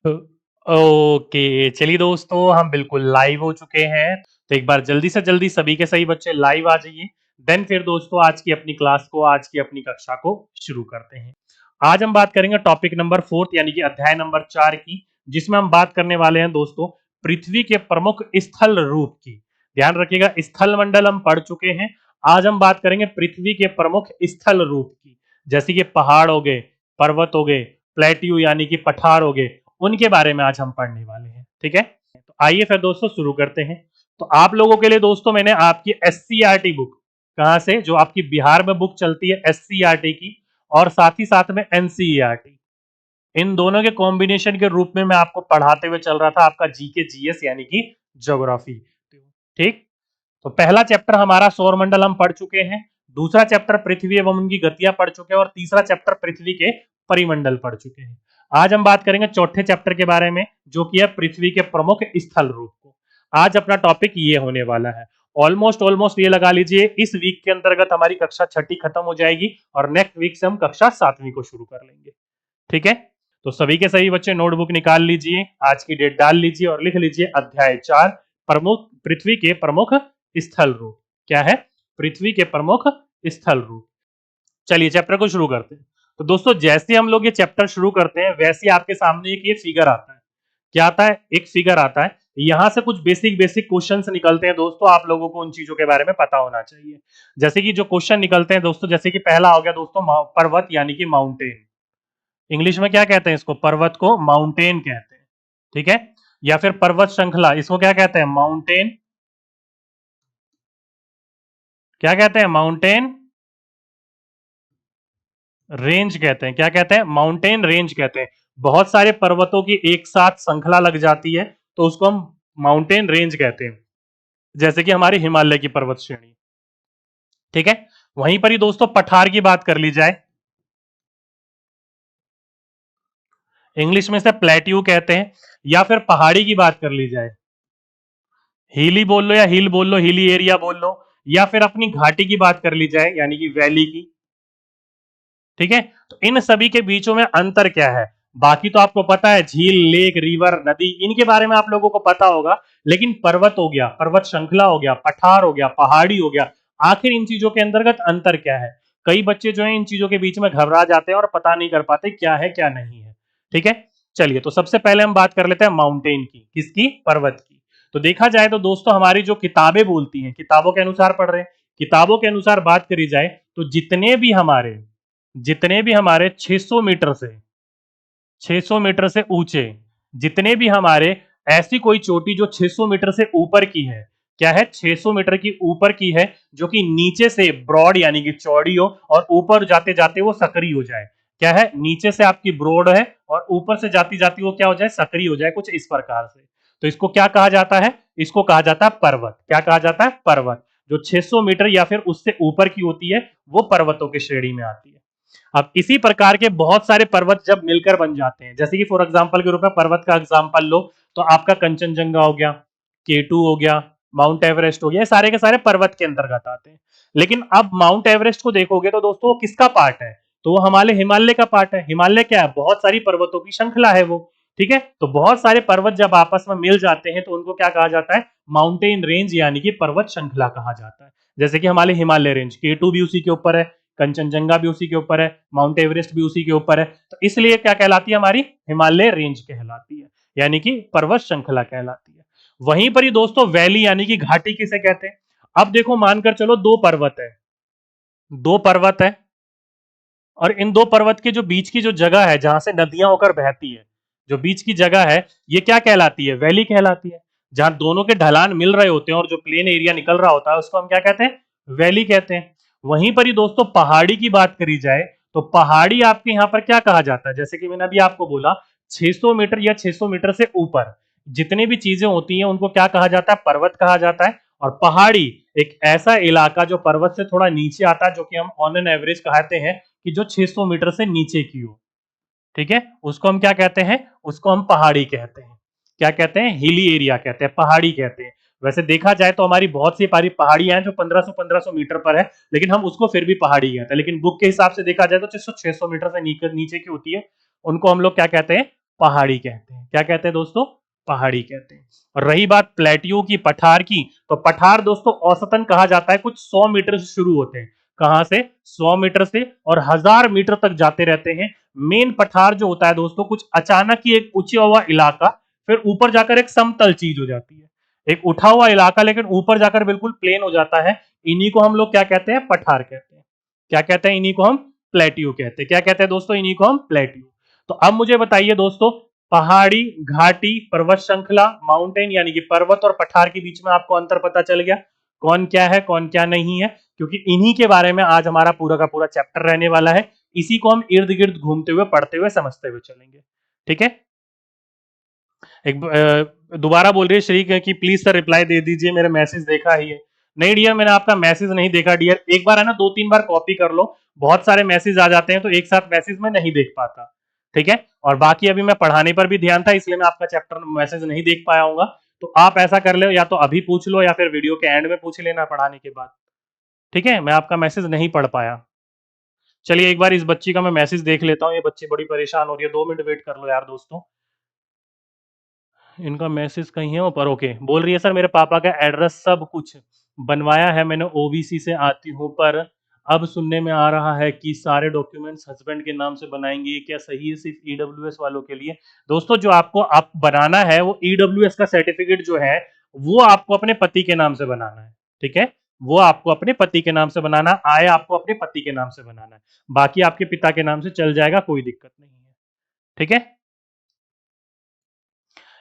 Okay, चलिए दोस्तों, हम बिल्कुल लाइव हो चुके हैं। तो एक बार जल्दी से जल्दी सभी के सभी बच्चे लाइव आ जाइए। देन फिर दोस्तों आज की अपनी क्लास को, आज की अपनी कक्षा को शुरू करते हैं। आज हम बात करेंगे टॉपिक नंबर 4 यानी कि अध्याय नंबर 4 की, जिसमें हम बात करने वाले हैं दोस्तों पृथ्वी के प्रमुख स्थल रूप की। ध्यान रखिएगा, स्थल मंडल हम पढ़ चुके हैं। आज हम बात करेंगे पृथ्वी के प्रमुख स्थल रूप की, जैसे कि पहाड़ हो गए, पर्वत हो गए, प्लेट्यू यानी कि पठार हो गए, उनके बारे में आज हम पढ़ने वाले हैं। ठीक है, तो आइए फिर दोस्तों शुरू करते हैं। तो आप लोगों के लिए दोस्तों मैंने आपकी एससीईआरटी बुक, कहां से, जो आपकी बिहार में बुक चलती है एससीईआरटी की, और साथ ही साथ में एनसीईआरटी, इन दोनों के कॉम्बिनेशन के रूप में मैं आपको पढ़ाते हुए चल रहा था आपका जीके जीएस यानी कि ज्योग्राफी। ठीक, तो पहला चैप्टर हमारा सौरमंडल हम पढ़ चुके हैं, दूसरा चैप्टर पृथ्वी एवं उनकी गतियां पढ़ चुके हैं, और तीसरा चैप्टर पृथ्वी के परिमंडल पढ़ चुके हैं। आज हम बात करेंगे चौथे चैप्टर के बारे में, जो कि है पृथ्वी के प्रमुख स्थल रूप को। आज अपना टॉपिक ये होने वाला है। ऑलमोस्ट ऑलमोस्ट ये लगा लीजिए, इस वीक के अंतर्गत हमारी कक्षा छठी खत्म हो जाएगी और नेक्स्ट वीक से हम कक्षा 7वीं को शुरू कर लेंगे। ठीक है, तो सभी के सभी बच्चे नोटबुक निकाल लीजिए, आज की डेट डाल लीजिए और लिख लीजिए अध्याय 4, प्रमुख पृथ्वी के प्रमुख स्थल रूप। क्या है? पृथ्वी के प्रमुख स्थल रूप। चलिए चैप्टर को शुरू करते हैं। तो दोस्तों जैसे हम लोग ये चैप्टर शुरू करते हैं, वैसे आपके सामने एक ये फिगर आता है। क्या आता है? एक फिगर आता है। यहां से कुछ बेसिक बेसिक क्वेश्चंस निकलते हैं दोस्तों, आप लोगों को उन चीजों के बारे में पता होना चाहिए। जैसे कि जो क्वेश्चन निकलते हैं दोस्तों, जैसे कि पहला हो गया दोस्तों पर्वत यानी कि माउंटेन। इंग्लिश में क्या कहते हैं इसको? पर्वत को माउंटेन कहते हैं। ठीक है, या फिर पर्वत श्रृंखला, इसको क्या कहते हैं? माउंटेन। क्या कहते हैं? माउंटेन रेंज कहते हैं। क्या कहते हैं? माउंटेन रेंज कहते हैं। बहुत सारे पर्वतों की एक साथ श्रृंखला लग जाती है तो उसको हम माउंटेन रेंज कहते हैं, जैसे कि हमारी हिमालय की पर्वत श्रेणी। ठीक है, वहीं पर ही दोस्तों पठार की बात कर ली जाए, इंग्लिश में से प्लेट्यू कहते हैं, या फिर पहाड़ी की बात कर ली जाए, हिली बोल लो या हिल बोल लो, हिली एरिया बोल लो, या फिर अपनी घाटी की बात कर ली जाए यानी कि वैली की। ठीक है, तो इन सभी के बीचों में अंतर क्या है? बाकी तो आपको पता है, झील, लेक, रिवर, नदी, इनके बारे में आप लोगों को पता होगा, लेकिन पर्वत हो गया, पर्वत श्रृंखला हो गया, पठार हो गया, पहाड़ी हो गया, आखिर इन चीजों के अंतर्गत अंतर क्या है? कई बच्चे जो है इन चीजों के बीच में घबरा जाते हैं और पता नहीं कर पाते क्या है क्या नहीं है। ठीक है, चलिए तो सबसे पहले हम बात कर लेते हैं माउंटेन की। किसकी? पर्वत की। तो देखा जाए तो दोस्तों हमारी जो किताबें बोलती हैं, किताबों के अनुसार पढ़ रहे हैं, किताबों के अनुसार बात करी जाए तो जितने भी हमारे 600 मीटर से 600 मीटर से ऊंचे, जितने भी हमारे, ऐसी कोई चोटी जो 600 मीटर से ऊपर की है, क्या है? 600 मीटर की ऊपर की है, जो कि नीचे से ब्रॉड यानी कि चौड़ी हो और ऊपर जाते जाते वो सकरी हो जाए। क्या है? नीचे से आपकी ब्रॉड है और ऊपर से जाती जाती वो क्या हो जाए? सकरी हो जाए, कुछ इस प्रकार से। तो इसको क्या कहा जाता है? इसको कहा जाता है पर्वत। क्या कहा जाता है? पर्वत। जो 600 मीटर या फिर उससे ऊपर की होती है वो पर्वतों की श्रेणी में आती है। अब इसी प्रकार के बहुत सारे पर्वत जब मिलकर बन जाते हैं, जैसे कि फॉर एग्जांपल के रूप में पर्वत का एग्जांपल लो तो आपका कंचनजंगा हो गया, केटू हो गया, माउंट एवरेस्ट हो गया, सारे के सारे पर्वत के अंतर्गत आते हैं। लेकिन अब माउंट एवरेस्ट को देखोगे तो दोस्तों वो किसका पार्ट है? तो वो हमारे हिमालय का पार्ट है। हिमालय क्या है? बहुत सारी पर्वतों की श्रृंखला है वो। ठीक है, तो बहुत सारे पर्वत जब आपस में मिल जाते हैं तो उनको क्या कहा जाता है? माउंटेन रेंज यानी कि पर्वत श्रृंखला कहा जाता है। जैसे कि हमारे हिमालय रेंज, केटू भी उसी के ऊपर है, कंचनजंगा भी उसी के ऊपर है, माउंट एवरेस्ट भी उसी के ऊपर है, तो इसलिए क्या कहलाती है? हमारी हिमालय रेंज कहलाती है, यानी कि पर्वत श्रृंखला कहलाती है। वहीं पर ही दोस्तों वैली यानी कि घाटी किसे कहते हैं? अब देखो, मानकर चलो दो पर्वत है और इन दो पर्वत के जो बीच की जो जगह है, जहां से नदियां होकर बहती है, जो बीच की जगह है, ये क्या कहलाती है? वैली कहलाती है। जहां दोनों के ढलान मिल रहे होते हैं और जो प्लेन एरिया निकल रहा होता है उसको हम क्या कहते हैं? वैली कहते हैं। वहीं पर ही दोस्तों पहाड़ी की बात करी जाए तो पहाड़ी आपके यहां पर क्या कहा जाता है? जैसे कि मैंने अभी आपको बोला, 600 मीटर या 600 मीटर से ऊपर जितनी भी चीजें होती हैं उनको क्या कहा जाता है? पर्वत कहा जाता है। और पहाड़ी एक ऐसा इलाका जो पर्वत से थोड़ा नीचे आता है, जो कि हम ऑन एन एवरेज कहते हैं कि जो 600 मीटर से नीचे की हो। ठीक है, उसको हम क्या कहते हैं? उसको हम पहाड़ी कहते हैं। क्या कहते हैं? हिली एरिया कहते हैं, पहाड़ी कहते हैं। वैसे देखा जाए तो हमारी बहुत सी पारी पहाड़ियां हैं जो 1500 मीटर पर है, लेकिन हम उसको फिर भी पहाड़ी कहते हैं। लेकिन बुक के हिसाब से देखा जाए तो 600 मीटर से नीचे की होती है, उनको हम लोग क्या कहते हैं? पहाड़ी कहते हैं। क्या कहते हैं दोस्तों? पहाड़ी कहते हैं। और रही बात प्लेटियो की, पठार की, तो पठार दोस्तों औसतन कहा जाता है कुछ 100 मीटर से शुरू होते हैं। कहां से? 100 मीटर से, और 1000 मीटर तक जाते रहते हैं। मेन पठार जो होता है दोस्तों, कुछ अचानक ही एक ऊंचा हुआ इलाका, फिर ऊपर जाकर एक समतल चीज हो जाती है। एक उठा हुआ इलाका लेकिन ऊपर जाकर बिल्कुल प्लेन हो जाता है। इन्हीं को हम लोग क्या कहते हैं? पठार कहते हैं। क्या कहते हैं? इन्हीं को हम प्लेट्यू कहते हैं। क्या कहते हैं दोस्तों? इन्हीं को हम प्लेट्यू। तो अब मुझे बताइए दोस्तों, पहाड़ी, घाटी, पर्वत श्रृंखला, माउंटेन यानी कि पर्वत और पठार के बीच में आपको अंतर पता चल गया, कौन क्या है कौन क्या नहीं है, क्योंकि इन्हीं के बारे में आज हमारा पूरा का पूरा चैप्टर रहने वाला है। इसी को हम इर्द गिर्द घूमते हुए, पढ़ते हुए, समझते हुए चलेंगे। ठीक है? एक दोबारा बोल रही है श्री कि प्लीज सर रिप्लाई दे दीजिए, मेरा मैसेज देखा ही है। नहीं डियर, मैंने आपका मैसेज नहीं देखा डियर। एक बार है ना, 2-3 बार कॉपी कर लो, बहुत सारे मैसेज आ जाते हैं तो एक साथ मैसेज में नहीं देख पाता। ठीक है? और बाकी अभी मैं पढ़ाने पर भी ध्यान था, इसलिए मैं आपका चैप्टर मैसेज नहीं देख पाया हूँ। तो आप ऐसा कर ले, या तो अभी पूछ लो या फिर वीडियो के एंड में पूछ लेना पढ़ाने के बाद। ठीक है? मैं आपका मैसेज नहीं पढ़ पाया। चलिए एक बार इस बच्ची का मैं मैसेज देख लेता हूँ, ये बच्ची बड़ी परेशान हो रही है। 2 मिनट वेट कर लो यार दोस्तों, इनका मैसेज कहीं है ऊपर। ओके, बोल रही है सर मेरे पापा का एड्रेस सब कुछ बनवाया है मैंने, ओबीसी से आती हूँ, पर अब सुनने में आ रहा है कि सारे डॉक्यूमेंट्स हस्बैंड के नाम से बनाएंगे। ये क्या सही है सिर्फ ईडब्ल्यूएस वालों के लिए? दोस्तों जो आपको आप बनाना है वो ईडब्ल्यूएस का सर्टिफिकेट जो है वो आपको अपने पति के नाम से बनाना है। ठीक है? वो आपको अपने पति के नाम से बनाना, आय आपको अपने पति के नाम से बनाना है। बाकी आपके पिता के नाम से चल जाएगा, कोई दिक्कत नहीं है। ठीक है?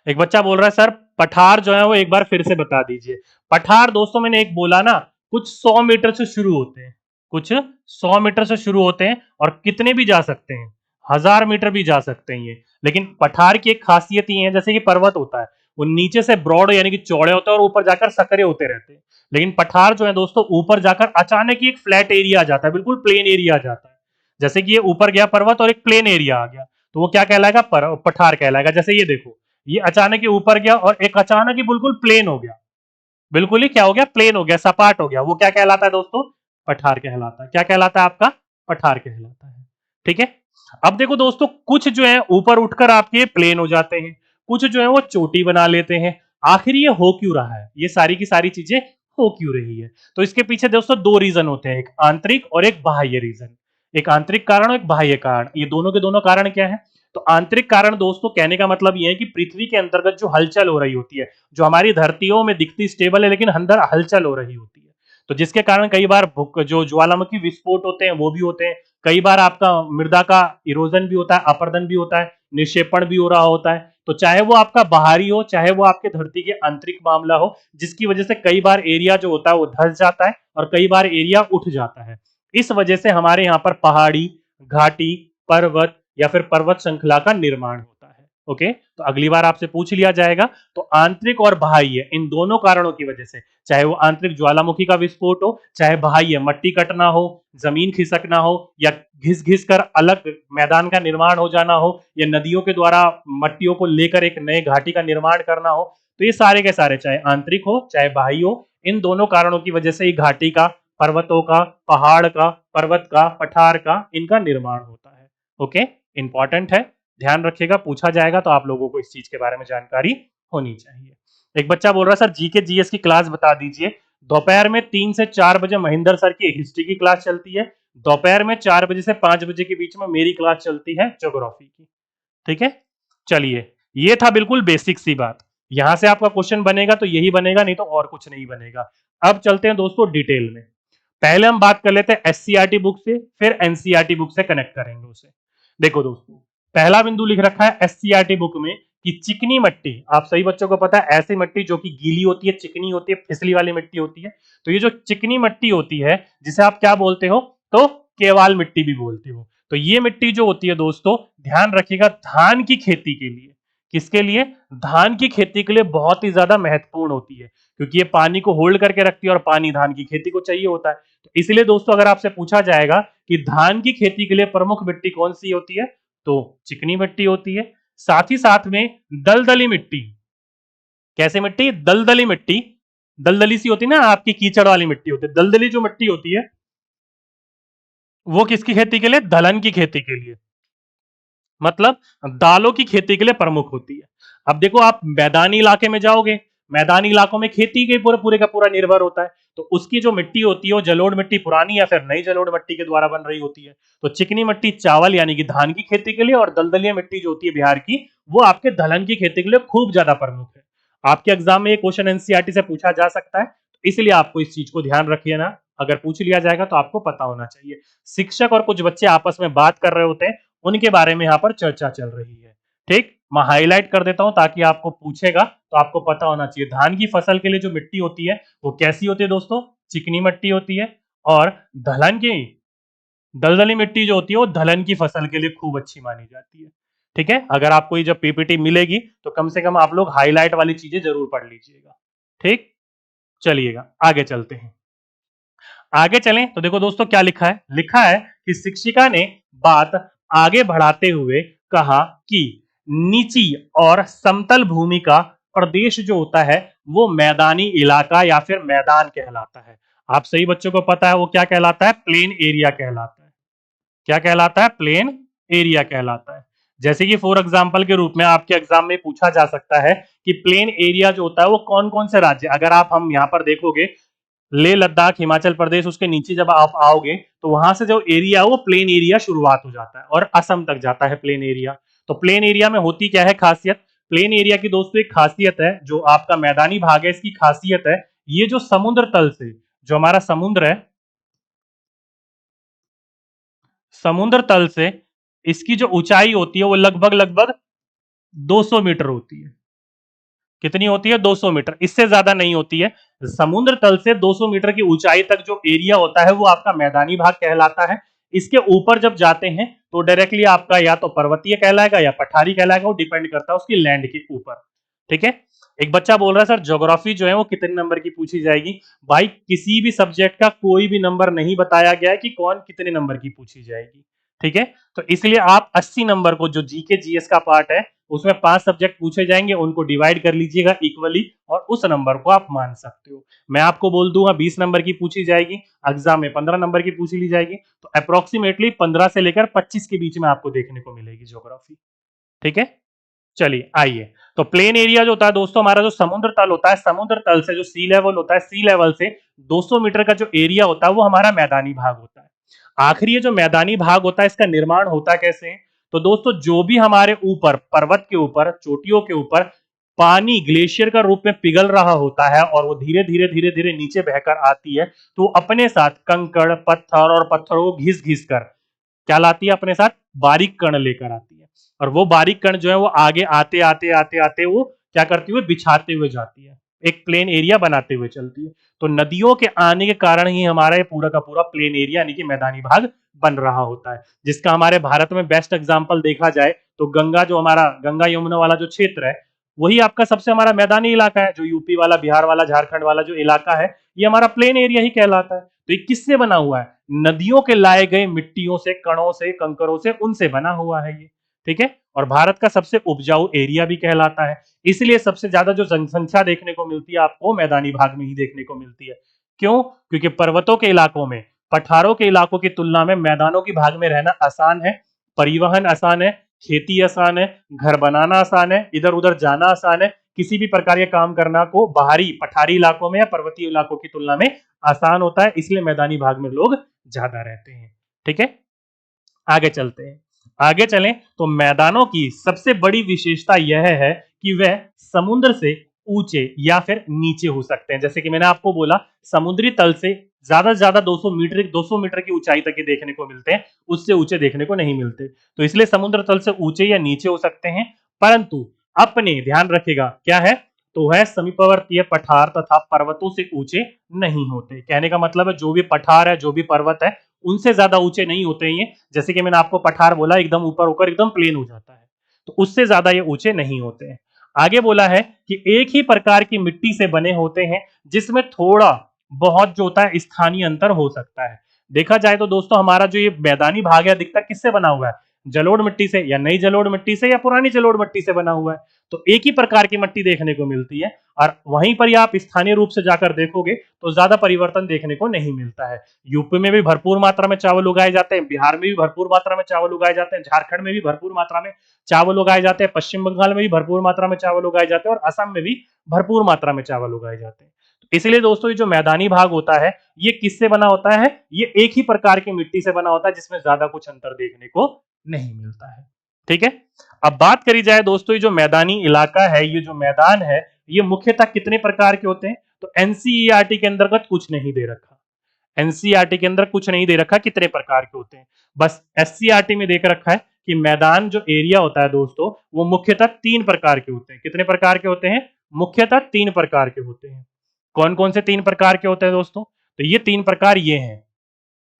एक बच्चा बोल रहा है सर पठार जो है वो एक बार फिर से बता दीजिए। पठार दोस्तों मैंने एक बोला ना, कुछ 100 मीटर से शुरू होते हैं, कुछ 100 मीटर से शुरू होते हैं, और कितने भी जा सकते हैं, 1000 मीटर भी जा सकते हैं ये। लेकिन पठार की एक खासियत ये है, जैसे कि पर्वत होता है वो नीचे से ब्रॉड यानी कि चौड़े होते हैं और ऊपर जाकर सकरे होते रहते हैं। लेकिन पठार जो है दोस्तों, ऊपर जाकर अचानक ही एक फ्लैट एरिया आ जाता है, बिल्कुल प्लेन एरिया आ जाता है। जैसे कि ये ऊपर गया पर्वत और एक प्लेन एरिया आ गया, तो वो क्या कहलाएगा? पठार कहलाएगा। जैसे ये देखो, ये अचानक ही ऊपर गया और एक अचानक ही बिल्कुल प्लेन हो गया, बिल्कुल ही क्या हो गया? प्लेन हो गया, सपाट हो गया। वो क्या कहलाता है दोस्तों? पठार कहलाता है। क्या कहलाता है आपका? पठार कहलाता है। ठीक है? अब देखो दोस्तों, कुछ जो है ऊपर उठकर आपके प्लेन हो जाते हैं, कुछ जो है वो चोटी बना लेते हैं। आखिर ये हो क्यों रहा है? ये सारी की सारी चीजें हो क्यों रही है? तो इसके पीछे दोस्तों 2 रीजन होते हैं, एक आंतरिक और एक बाह्य रीजन। एक आंतरिक कारण और एक बाह्य कारण। ये दोनों के दोनों कारण क्या है? तो आंतरिक कारण दोस्तों कहने का मतलब ये है कि पृथ्वी के अंतर्गत जो हलचल हो रही होती है, जो हमारी धरतियों में दिखती स्टेबल है लेकिन अंदर हलचल हो रही होती है, तो जिसके कारण कई बार जो ज्वालामुखी विस्फोट होते हैं वो भी होते हैं। कई बार आपका मृदा का इरोजन भी होता है, अपरदन भी होता है, निक्षेपण भी हो रहा होता है। तो चाहे वो आपका बाहरी हो, चाहे वो आपके धरती के आंतरिक मामला हो, जिसकी वजह से कई बार एरिया जो होता है वो धंस जाता है और कई बार एरिया उठ जाता है। इस वजह से हमारे यहाँ पर पहाड़ी, घाटी, पर्वत या फिर पर्वत श्रृंखला का निर्माण होता है। ओके, तो अगली बार आपसे पूछ लिया जाएगा। तो आंतरिक और बाह्य, इन दोनों कारणों की वजह से, चाहे वो आंतरिक ज्वालामुखी का विस्फोट हो, चाहे बाह्य मट्टी कटना हो, जमीन खिसकना हो, या घिस घिस कर अलग मैदान का निर्माण हो जाना हो, या नदियों के द्वारा मट्टियों को लेकर एक नए घाटी का निर्माण करना हो, तो ये सारे के सारे, चाहे आंतरिक हो चाहे बाह्य हो, इन दोनों कारणों की वजह से घाटी का, पर्वतों का, पहाड़ का, पर्वत का, पठार का, इनका निर्माण होता है। ओके, इंपॉर्टेंट है, ध्यान रखिएगा, पूछा जाएगा तो आप लोगों को इस चीज के बारे में जानकारी होनी चाहिए। एक बच्चा बोल रहा है सर जीके जीएस की क्लास बता दीजिए। दोपहर में 3 से 4 बजे महेंद्र सर की हिस्ट्री की क्लास चलती है, दोपहर में 4 बजे से 5 बजे के बीच में मेरी क्लास चलती है ज्योग्राफी की। ठीक है? चलिए, ये था बिल्कुल बेसिक सी बात। यहां से आपका क्वेश्चन बनेगा तो यही बनेगा, नहीं तो और कुछ नहीं बनेगा। अब चलते हैं दोस्तों डिटेल में। पहले हम बात कर लेते हैं एससीईआरटी बुक से, फिर एनसीईआरटी बुक से कनेक्ट करेंगे उसे। देखो दोस्तों, पहला बिंदु लिख रखा है एससीईआरटी बुक में कि चिकनी मट्टी, आप सही बच्चों को पता है, ऐसी मट्टी जो कि गीली होती है, चिकनी होती है, फिसली वाली मिट्टी होती है। तो ये जो चिकनी मट्टी होती है, जिसे आप क्या बोलते हो? तो केवाल मिट्टी भी बोलते हो। तो ये मिट्टी जो होती है दोस्तों, ध्यान रखिएगा, धान की खेती के लिए, किसके लिए? धान की खेती के लिए बहुत ही ज्यादा महत्वपूर्ण होती है, क्योंकि ये पानी को होल्ड करके रखती है और पानी धान की खेती को चाहिए होता है। तो इसलिए दोस्तों अगर आपसे पूछा जाएगा कि धान की खेती के लिए प्रमुख मिट्टी कौन सी होती है, तो चिकनी मिट्टी होती है। साथ ही साथ में दलदली मिट्टी, कैसे मिट्टी? दलदली मिट्टी, दलदली सी होती है ना, आपकी कीचड़ वाली मिट्टी होती है। दलदली जो मिट्टी होती है वो किसकी खेती के लिए? दलहन की खेती के लिए। मतलब दालों की खेती के लिए प्रमुख होती है। अब देखो आप मैदानी इलाके में जाओगे, मैदानी इलाकों में खेती के पूरे पूरे का पूरा निर्भर होता है, तो उसकी जो मिट्टी होती है वो जलोढ़ मिट्टी पुरानी या फिर नई जलोढ़ मिट्टी के द्वारा बन रही होती है। तो चिकनी मिट्टी चावल यानी कि धान की खेती के लिए, और दलदली मिट्टी जो होती है बिहार की, वो आपके दलहन की खेती के लिए खूब ज्यादा प्रमुख है। आपके एग्जाम में ये क्वेश्चन एनसीईआरटी से पूछा जा सकता है, इसलिए आपको इस चीज को ध्यान रखिए ना, अगर पूछ लिया जाएगा तो आपको पता होना चाहिए। शिक्षक और कुछ बच्चे आपस में बात कर रहे होते हैं, उनके बारे में यहाँ पर चर्चा चल रही है। ठीक, मैं हाईलाइट कर देता हूं ताकि आपको पूछेगा तो आपको पता होना चाहिए। धान की फसल के लिए जो मिट्टी होती है वो कैसी होती है दोस्तों? चिकनी मिट्टी होती है। और दलहन की दलदली मिट्टी जो होती है वो दलहन की फसल के लिए खूब अच्छी मानी जाती है। ठीक है, अगर आपको ये जब पीपीटी मिलेगी तो कम से कम आप लोग हाईलाइट वाली चीजें जरूर पढ़ लीजिएगा। ठीक, चलिएगा आगे चलते हैं। आगे चलें तो देखो दोस्तों क्या लिखा है, लिखा है कि शिक्षिका ने बात आगे बढ़ाते हुए कहा कि नीची और समतल भूमि का प्रदेश जो होता है वो मैदानी इलाका या फिर मैदान कहलाता है। आप सही बच्चों को पता है वो क्या कहलाता है? प्लेन एरिया कहलाता है। क्या कहलाता है? प्लेन एरिया कहलाता है। जैसे कि फॉर एग्जाम्पल के रूप में आपके एग्जाम में पूछा जा सकता है कि प्लेन एरिया जो होता है वो कौन कौन से राज्य, अगर आप हम यहाँ पर देखोगे लेह लद्दाख हिमाचल प्रदेश, उसके नीचे जब आप आओगे तो वहां से जो एरिया है वो प्लेन एरिया शुरुआत हो जाता है और असम तक जाता है प्लेन एरिया। तो प्लेन एरिया में होती क्या है खासियत? प्लेन एरिया की दोस्तों एक खासियत है, जो आपका मैदानी भाग है इसकी खासियत है, ये जो समुद्र तल से, जो हमारा समुद्र है, समुद्र तल से इसकी जो ऊंचाई होती है वो लगभग लगभग 200 मीटर होती है। कितनी होती है? 200 मीटर, इससे ज्यादा नहीं होती है। समुद्र तल से 200 मीटर की ऊंचाई तक जो एरिया होता है वो आपका मैदानी भाग कहलाता है। इसके ऊपर जब जाते हैं तो डायरेक्टली आपका या तो पर्वतीय कहलाएगा या पठारी कहलाएगा, वो डिपेंड करता है उसकी लैंड के ऊपर। ठीक है, एक बच्चा बोल रहा है सर ज्योग्राफी जो है वो कितने नंबर की पूछी जाएगी? भाई किसी भी सब्जेक्ट का कोई भी नंबर नहीं बताया गया है कि कौन कितने नंबर की पूछी जाएगी। ठीक है, तो इसलिए आप 80 नंबर को, जो जीके जीएस का पार्ट है उसमें 5 सब्जेक्ट पूछे जाएंगे, उनको डिवाइड कर लीजिएगा इक्वली और उस नंबर को आप मान सकते हो। मैं आपको बोल दूंगा 20 नंबर की पूछी जाएगी, एग्जाम में 15 नंबर की पूछ ली जाएगी, तो अप्रोक्सीमेटली 15 से लेकर 25 के बीच में आपको देखने को मिलेगी ज्योग्राफी। ठीक है, चलिए आइए। तो प्लेन एरिया जो होता है दोस्तों, हमारा जो समुद्र तल होता है, समुद्र तल से जो सी लेवल होता है, सी लेवल से 200 मीटर का जो एरिया होता है वो हमारा मैदानी भाग होता है। आखिरी ये जो मैदानी भाग होता है इसका निर्माण होता कैसे है? तो दोस्तों जो भी हमारे ऊपर पर्वत के ऊपर, चोटियों के ऊपर पानी ग्लेशियर का रूप में पिघल रहा होता है और वो धीरे धीरे धीरे धीरे नीचे बहकर आती है, तो अपने साथ कंकड़ पत्थर और पत्थरों को घिस घिस कर क्या लाती है? अपने साथ बारीक कण लेकर आती है। और वो बारीक कण जो है वो आगे आते आते आते आते वो क्या करती हुई? बिछाते हुए जाती है, एक प्लेन एरिया बनाते हुए चलती है। तो नदियों के आने के कारण ही हमारा ये पूरा का पूरा प्लेन एरिया यानी कि मैदानी भाग बन रहा होता है, जिसका हमारे भारत में बेस्ट एग्जाम्पल देखा जाए तो गंगा, जो हमारा गंगा यमुना वाला जो क्षेत्र है वही आपका सबसे हमारा मैदानी इलाका है। जो यूपी वाला, बिहार वाला, झारखंड वाला जो इलाका है ये हमारा प्लेन एरिया ही कहलाता है। तो ये किससे बना हुआ है? नदियों के लाए गए मिट्टियों से, कणों से, कंकरों से, उनसे बना हुआ है ये। ठीक है, और भारत का सबसे उपजाऊ एरिया भी कहलाता है। इसलिए सबसे ज्यादा जो जनसंख्या देखने को मिलती है आपको मैदानी भाग में ही देखने को मिलती है। क्यों? क्योंकि पर्वतों के इलाकों में, पठारों के इलाकों की तुलना में मैदानों की भाग में रहना आसान है, परिवहन आसान है, खेती आसान है, घर बनाना आसान है, इधर उधर जाना आसान है, किसी भी प्रकार के काम करना को बाहरी पठारी इलाकों में या पर्वतीय इलाकों की तुलना में आसान होता है, इसलिए मैदानी भाग में लोग ज्यादा रहते हैं। ठीक है, आगे चलते हैं। आगे चलें तो मैदानों की सबसे बड़ी विशेषता यह है कि वह समुद्र से ऊंचे या फिर नीचे हो सकते हैं। जैसे कि मैंने आपको बोला समुद्री तल से ज्यादा से ज्यादा 200 मीटर की ऊंचाई तक ही देखने को मिलते हैं, उससे ऊंचे देखने को नहीं मिलते। तो इसलिए समुद्र तल से ऊंचे या नीचे हो सकते हैं, परंतु अपने ध्यान रखेगा क्या है? तो वह समीपवर्तीय पठार तथा पर्वतों से ऊंचे नहीं होते। कहने का मतलब है जो भी पठार है, जो भी पर्वत है, उनसे ज्यादा ऊंचे नहीं होते ये। जैसे कि मैंने आपको पठार बोला एकदम ऊपर होकर एकदम प्लेन हो जाता है, तो उससे ज्यादा ये ऊंचे नहीं होते हैं। आगे बोला है कि एक ही प्रकार की मिट्टी से बने होते हैं जिसमें थोड़ा बहुत जो होता है स्थानीय अंतर हो सकता है। देखा जाए तो दोस्तों हमारा जो ये मैदानी भाग है अधिकतर किससे बना हुआ है? जलोढ़ मिट्टी से या नई जलोढ़ मिट्टी से या पुरानी जलोढ़ मिट्टी से बना हुआ है। तो एक ही प्रकार की मिट्टी देखने को मिलती है और वहीं पर ही आप स्थानीय रूप से जाकर देखोगे तो ज्यादा परिवर्तन देखने को नहीं मिलता है। यूपी में भी भरपूर मात्रा में चावल उगाए जाते हैं, बिहार में भी भरपूर मात्रा में चावल उगाए जाते हैं, झारखंड में भी भरपूर मात्रा में चावल उगाए जाते हैं, पश्चिम बंगाल में भी भरपूर मात्रा में चावल उगाए जाते हैं और असम में भी भरपूर मात्रा में चावल उगाए जाते हैं। इसलिए दोस्तों ये जो मैदानी भाग होता है ये किससे बना होता है? ये एक ही प्रकार की मिट्टी से बना होता है जिसमें ज्यादा कुछ अंतर देखने को नहीं मिलता है। ठीक है, अब बात करी जाए दोस्तों ये जो मैदानी इलाका है, ये जो मैदान है, ये मुख्यतः कितने प्रकार के होते हैं? तो एनसीईआरटी के अंतर्गत कुछ नहीं दे रखा, एनसीईआरटी के अंदर कुछ नहीं दे रखा कितने प्रकार के होते हैं, बस एससीईआरटी में देख रखा है कि मैदान जो एरिया होता है दोस्तों वो मुख्यतः 3 प्रकार के होते हैं। कितने प्रकार के होते हैं? मुख्यतः 3 प्रकार के होते हैं। कौन कौन से 3 प्रकार के होते हैं दोस्तों? तो ये 3 प्रकार ये हैं।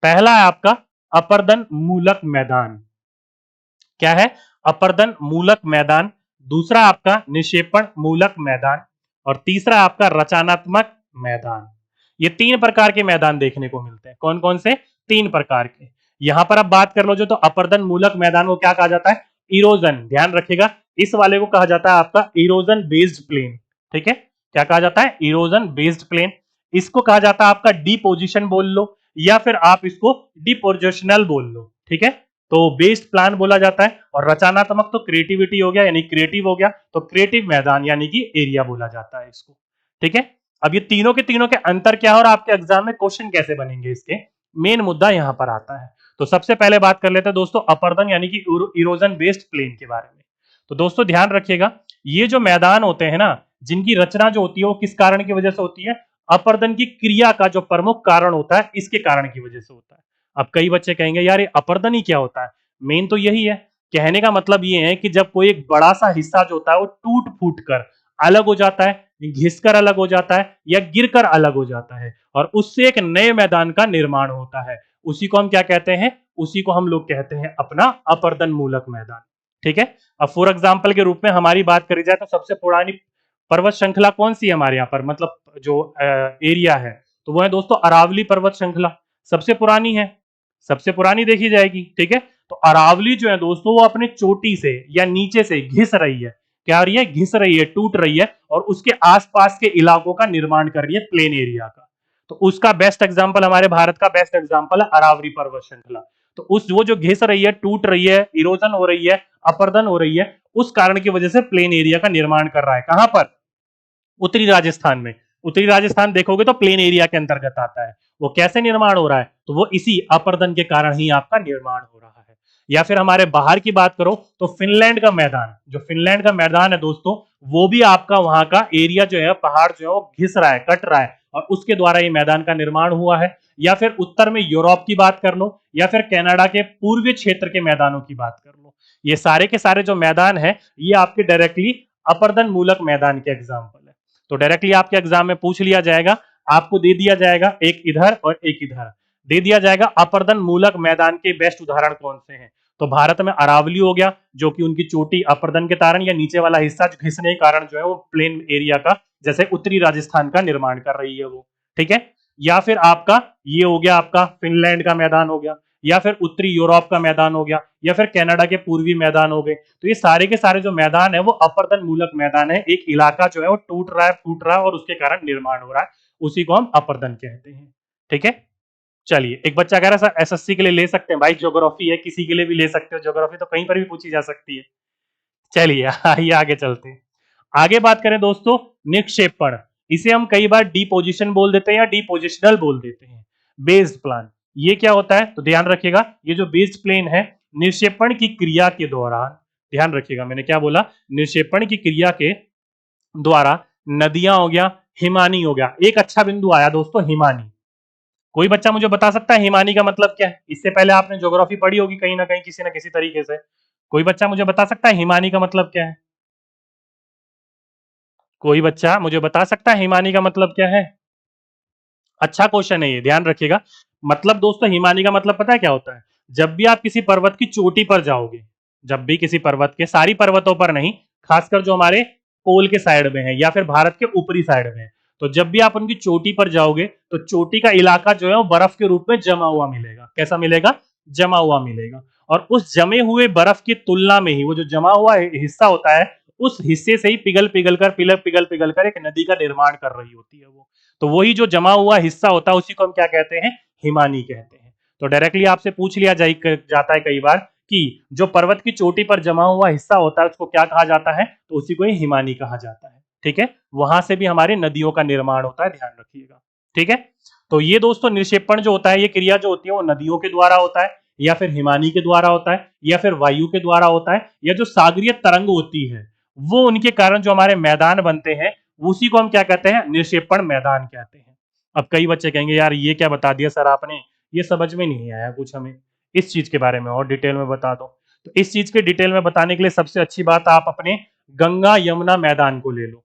पहला है आपका अपर्दन मूलक मैदान। क्या है? अपर्दन मूलक मैदान। दूसरा आपका निक्षेपण मूलक मैदान और तीसरा आपका रचनात्मक मैदान। ये 3 प्रकार के मैदान देखने को मिलते हैं। कौन कौन से? 3 प्रकार के। यहां पर अब बात कर लो जो तो अपर्दन मूलक मैदान को क्या कहा जाता है? इरोजन। ध्यान रखिएगा इस वाले को कहा जाता है आपका इरोजन बेस्ड प्लेन। ठीक है, क्या कहा जाता है? Erosion based plain. इसको कहा जाता है आपका डिपोजिशन बोल लो या फिर आप इसको डिपोजिशनल बोल लो। ठीक है, तो बेस्ड प्लान बोला जाता है और रचनात्मक तो क्रिएटिविटी हो गया यानी क्रिएटिव हो गया, तो क्रिएटिव मैदान यानी कि एरिया बोला जाता है इसको। ठीक है, अब ये तीनों के अंतर क्या है और आपके एग्जाम में क्वेश्चन कैसे बनेंगे, इसके मेन मुद्दा यहां पर आता है। तो सबसे पहले बात कर लेते हैं दोस्तों अपर्दन यानी कि इरोजन बेस्ड प्लेन के बारे में। तो दोस्तों ध्यान रखिएगा ये जो मैदान होते हैं ना, जिनकी रचना जो होती है वो किस कारण की वजह से होती है? अपर्दन की क्रिया का जो प्रमुख कारण होता है इसके कारण की वजह से होता है। अब कई बच्चे कहेंगे यार ये अपर्दन ही क्या होता है? मेन तो यही है। कहने का मतलब ये है कि जब कोई एक बड़ा सा हिस्सा जो होता है वो टूट फूट कर अलग हो जाता है, घिसकर अलग हो जाता है या गिरकर अलग हो जाता है और उससे एक नए मैदान का निर्माण होता है, उसी को हम क्या कहते हैं? उसी को हम लोग कहते हैं अपना अपर्दन मूलक मैदान। ठीक है, अब फॉर एग्जाम्पल के रूप में हमारी बात करी जाए तो सबसे पुरानी पर्वत श्रृंखला कौन सी है हमारे यहाँ पर, मतलब जो एरिया है, तो वो है दोस्तों अरावली पर्वत श्रृंखला। सबसे पुरानी है, सबसे पुरानी देखी जाएगी। ठीक है, तो अरावली जो है दोस्तों वो अपने चोटी से या नीचे से घिस रही है। क्या हो रही है? घिस रही है, टूट रही है और उसके आसपास के इलाकों का निर्माण कर रही है, प्लेन एरिया का। तो उसका बेस्ट एग्जांपल, हमारे भारत का बेस्ट एग्जांपल है अरावली पर्वत श्रृंखला। तो उस वो जो घिस रही है, टूट रही है, इरोजन हो रही है, अपर्दन हो रही है, उस कारण की वजह से प्लेन एरिया का निर्माण कर रहा है। कहां पर? उत्तरी राजस्थान में। उत्तरी राजस्थान देखोगे तो प्लेन एरिया के अंतर्गत आता है। वो कैसे निर्माण हो रहा है? तो वो इसी अपर्दन के कारण ही आपका निर्माण हो रहा है। या फिर हमारे बाहर की बात करो तो फिनलैंड का मैदान, जो फिनलैंड का मैदान है दोस्तों, वो भी आपका वहां का एरिया जो है, पहाड़ जो है वो घिस रहा है, कट रहा है और उसके द्वारा ये मैदान का निर्माण हुआ है। या फिर उत्तर में यूरोप की बात कर लो या फिर कनाडा के पूर्वी क्षेत्र के मैदानों की बात कर लो, ये सारे के सारे जो मैदान है ये आपके डायरेक्टली अपर्दन मूलक मैदान के एग्जाम्पल है। तो डायरेक्टली आपके एग्जाम में पूछ लिया जाएगा, आपको दे दिया जाएगा एक इधर और एक इधर, दे दिया जाएगा अपर्दन मूलक मैदान के बेस्ट उदाहरण कौन से हैं। तो भारत में अरावली हो गया जो कि उनकी चोटी अपर्दन के कारण या नीचे वाला हिस्सा घिसने के कारण जो है वो प्लेन एरिया का, जैसे उत्तरी राजस्थान का निर्माण कर रही है वो। ठीक है, या फिर आपका ये हो गया आपका फिनलैंड का मैदान हो गया या फिर उत्तरी यूरोप का मैदान हो गया या फिर कनाडा के पूर्वी मैदान हो गए। तो ये सारे के सारे जो मैदान है वो अपर्दन मूलक मैदान है। एक इलाका जो है वो टूट रहा है, फूट रहा है और उसके कारण निर्माण हो रहा है, उसी को हम अपर्दन कहते हैं। ठीक है, चलिए एक बच्चा कह रहा है एसएससी के लिए ले सकते हैं भाई, ज्योग्राफी है, किसी के लिए भी ले सकते हो, ज्योग्राफी तो कहीं पर भी पूछी जा सकती है। चलिए आइए आगे चलते हैं। आगे बात करें दोस्तों निक्षेपण, इसे हम कई बार डिपोजिशन बोल देते हैं या डिपोजिशनल बोल देते हैं। बेस्ड प्लान, ये क्या होता है? तो ध्यान रखिएगा ये जो बेस्ड प्लेन है, निक्षेपण की क्रिया के दौरान, ध्यान रखिएगा मैंने क्या बोला, निक्षेपण की क्रिया के द्वारा नदियां हो गया, हिमानी हो गया। एक अच्छा बिंदु आया दोस्तों, हिमानी। कोई बच्चा मुझे बता सकता है हिमानी का मतलब क्या है? इससे पहले आपने ज्योग्राफी पढ़ी होगी कहीं ना कहीं किसी ना किसी तरीके से। कोई बच्चा मुझे बता सकता है हिमानी का मतलब क्या है? कोई बच्चा मुझे बता सकता है हिमानी का मतलब क्या है? अच्छा क्वेश्चन है ये, ध्यान रखिएगा। मतलब दोस्तों हिमानी का मतलब पता है क्या होता है? जब भी आप किसी पर्वत की चोटी पर जाओगे, जब भी किसी पर्वत के, सारी पर्वतों पर नहीं, खासकर जो हमारे पोल के साइड में है या फिर भारत के ऊपरी साइड में है, तो जब भी आप उनकी चोटी पर जाओगे तो चोटी का इलाका जो है वो बर्फ के रूप में जमा हुआ मिलेगा। कैसा मिलेगा? जमा हुआ मिलेगा। और उस जमे हुए बर्फ की तुलना में ही वो जो जमा हुआ हिस्सा होता है, उस हिस्से से ही पिघल पिघल कर एक नदी का निर्माण कर रही होती है वो। तो वही जो जमा हुआ हिस्सा होता है उसी को हम क्या कहते हैं, हिमानी कहते हैं। तो डायरेक्टली आपसे पूछ लिया जाता है कई बार कि जो पर्वत की चोटी पर जमा हुआ हिस्सा होता है उसको क्या कहा जाता है, तो उसी को ही हिमानी कहा जाता है। ठीक है, वहां से भी हमारे नदियों का निर्माण होता है, ध्यान रखिएगा। ठीक है, तो ये दोस्तों निक्षेपण जो होता है, ये क्रिया जो होती है वो नदियों के द्वारा होता है, या फिर हिमानी के द्वारा होता है, या फिर वायु के द्वारा होता है, या जो सागरीय तरंग होती है वो उनके कारण जो हमारे मैदान बनते हैं उसी को हम क्या कहते हैं, निक्षेपण मैदान कहते हैं। अब कई बच्चे कहेंगे यार ये क्या बता दिया सर आपने, ये समझ में नहीं आया कुछ, हमें इस चीज के बारे में और डिटेल में बता दो। तो इस चीज के डिटेल में बताने के लिए सबसे अच्छी बात आप अपने गंगा यमुना मैदान को ले लो।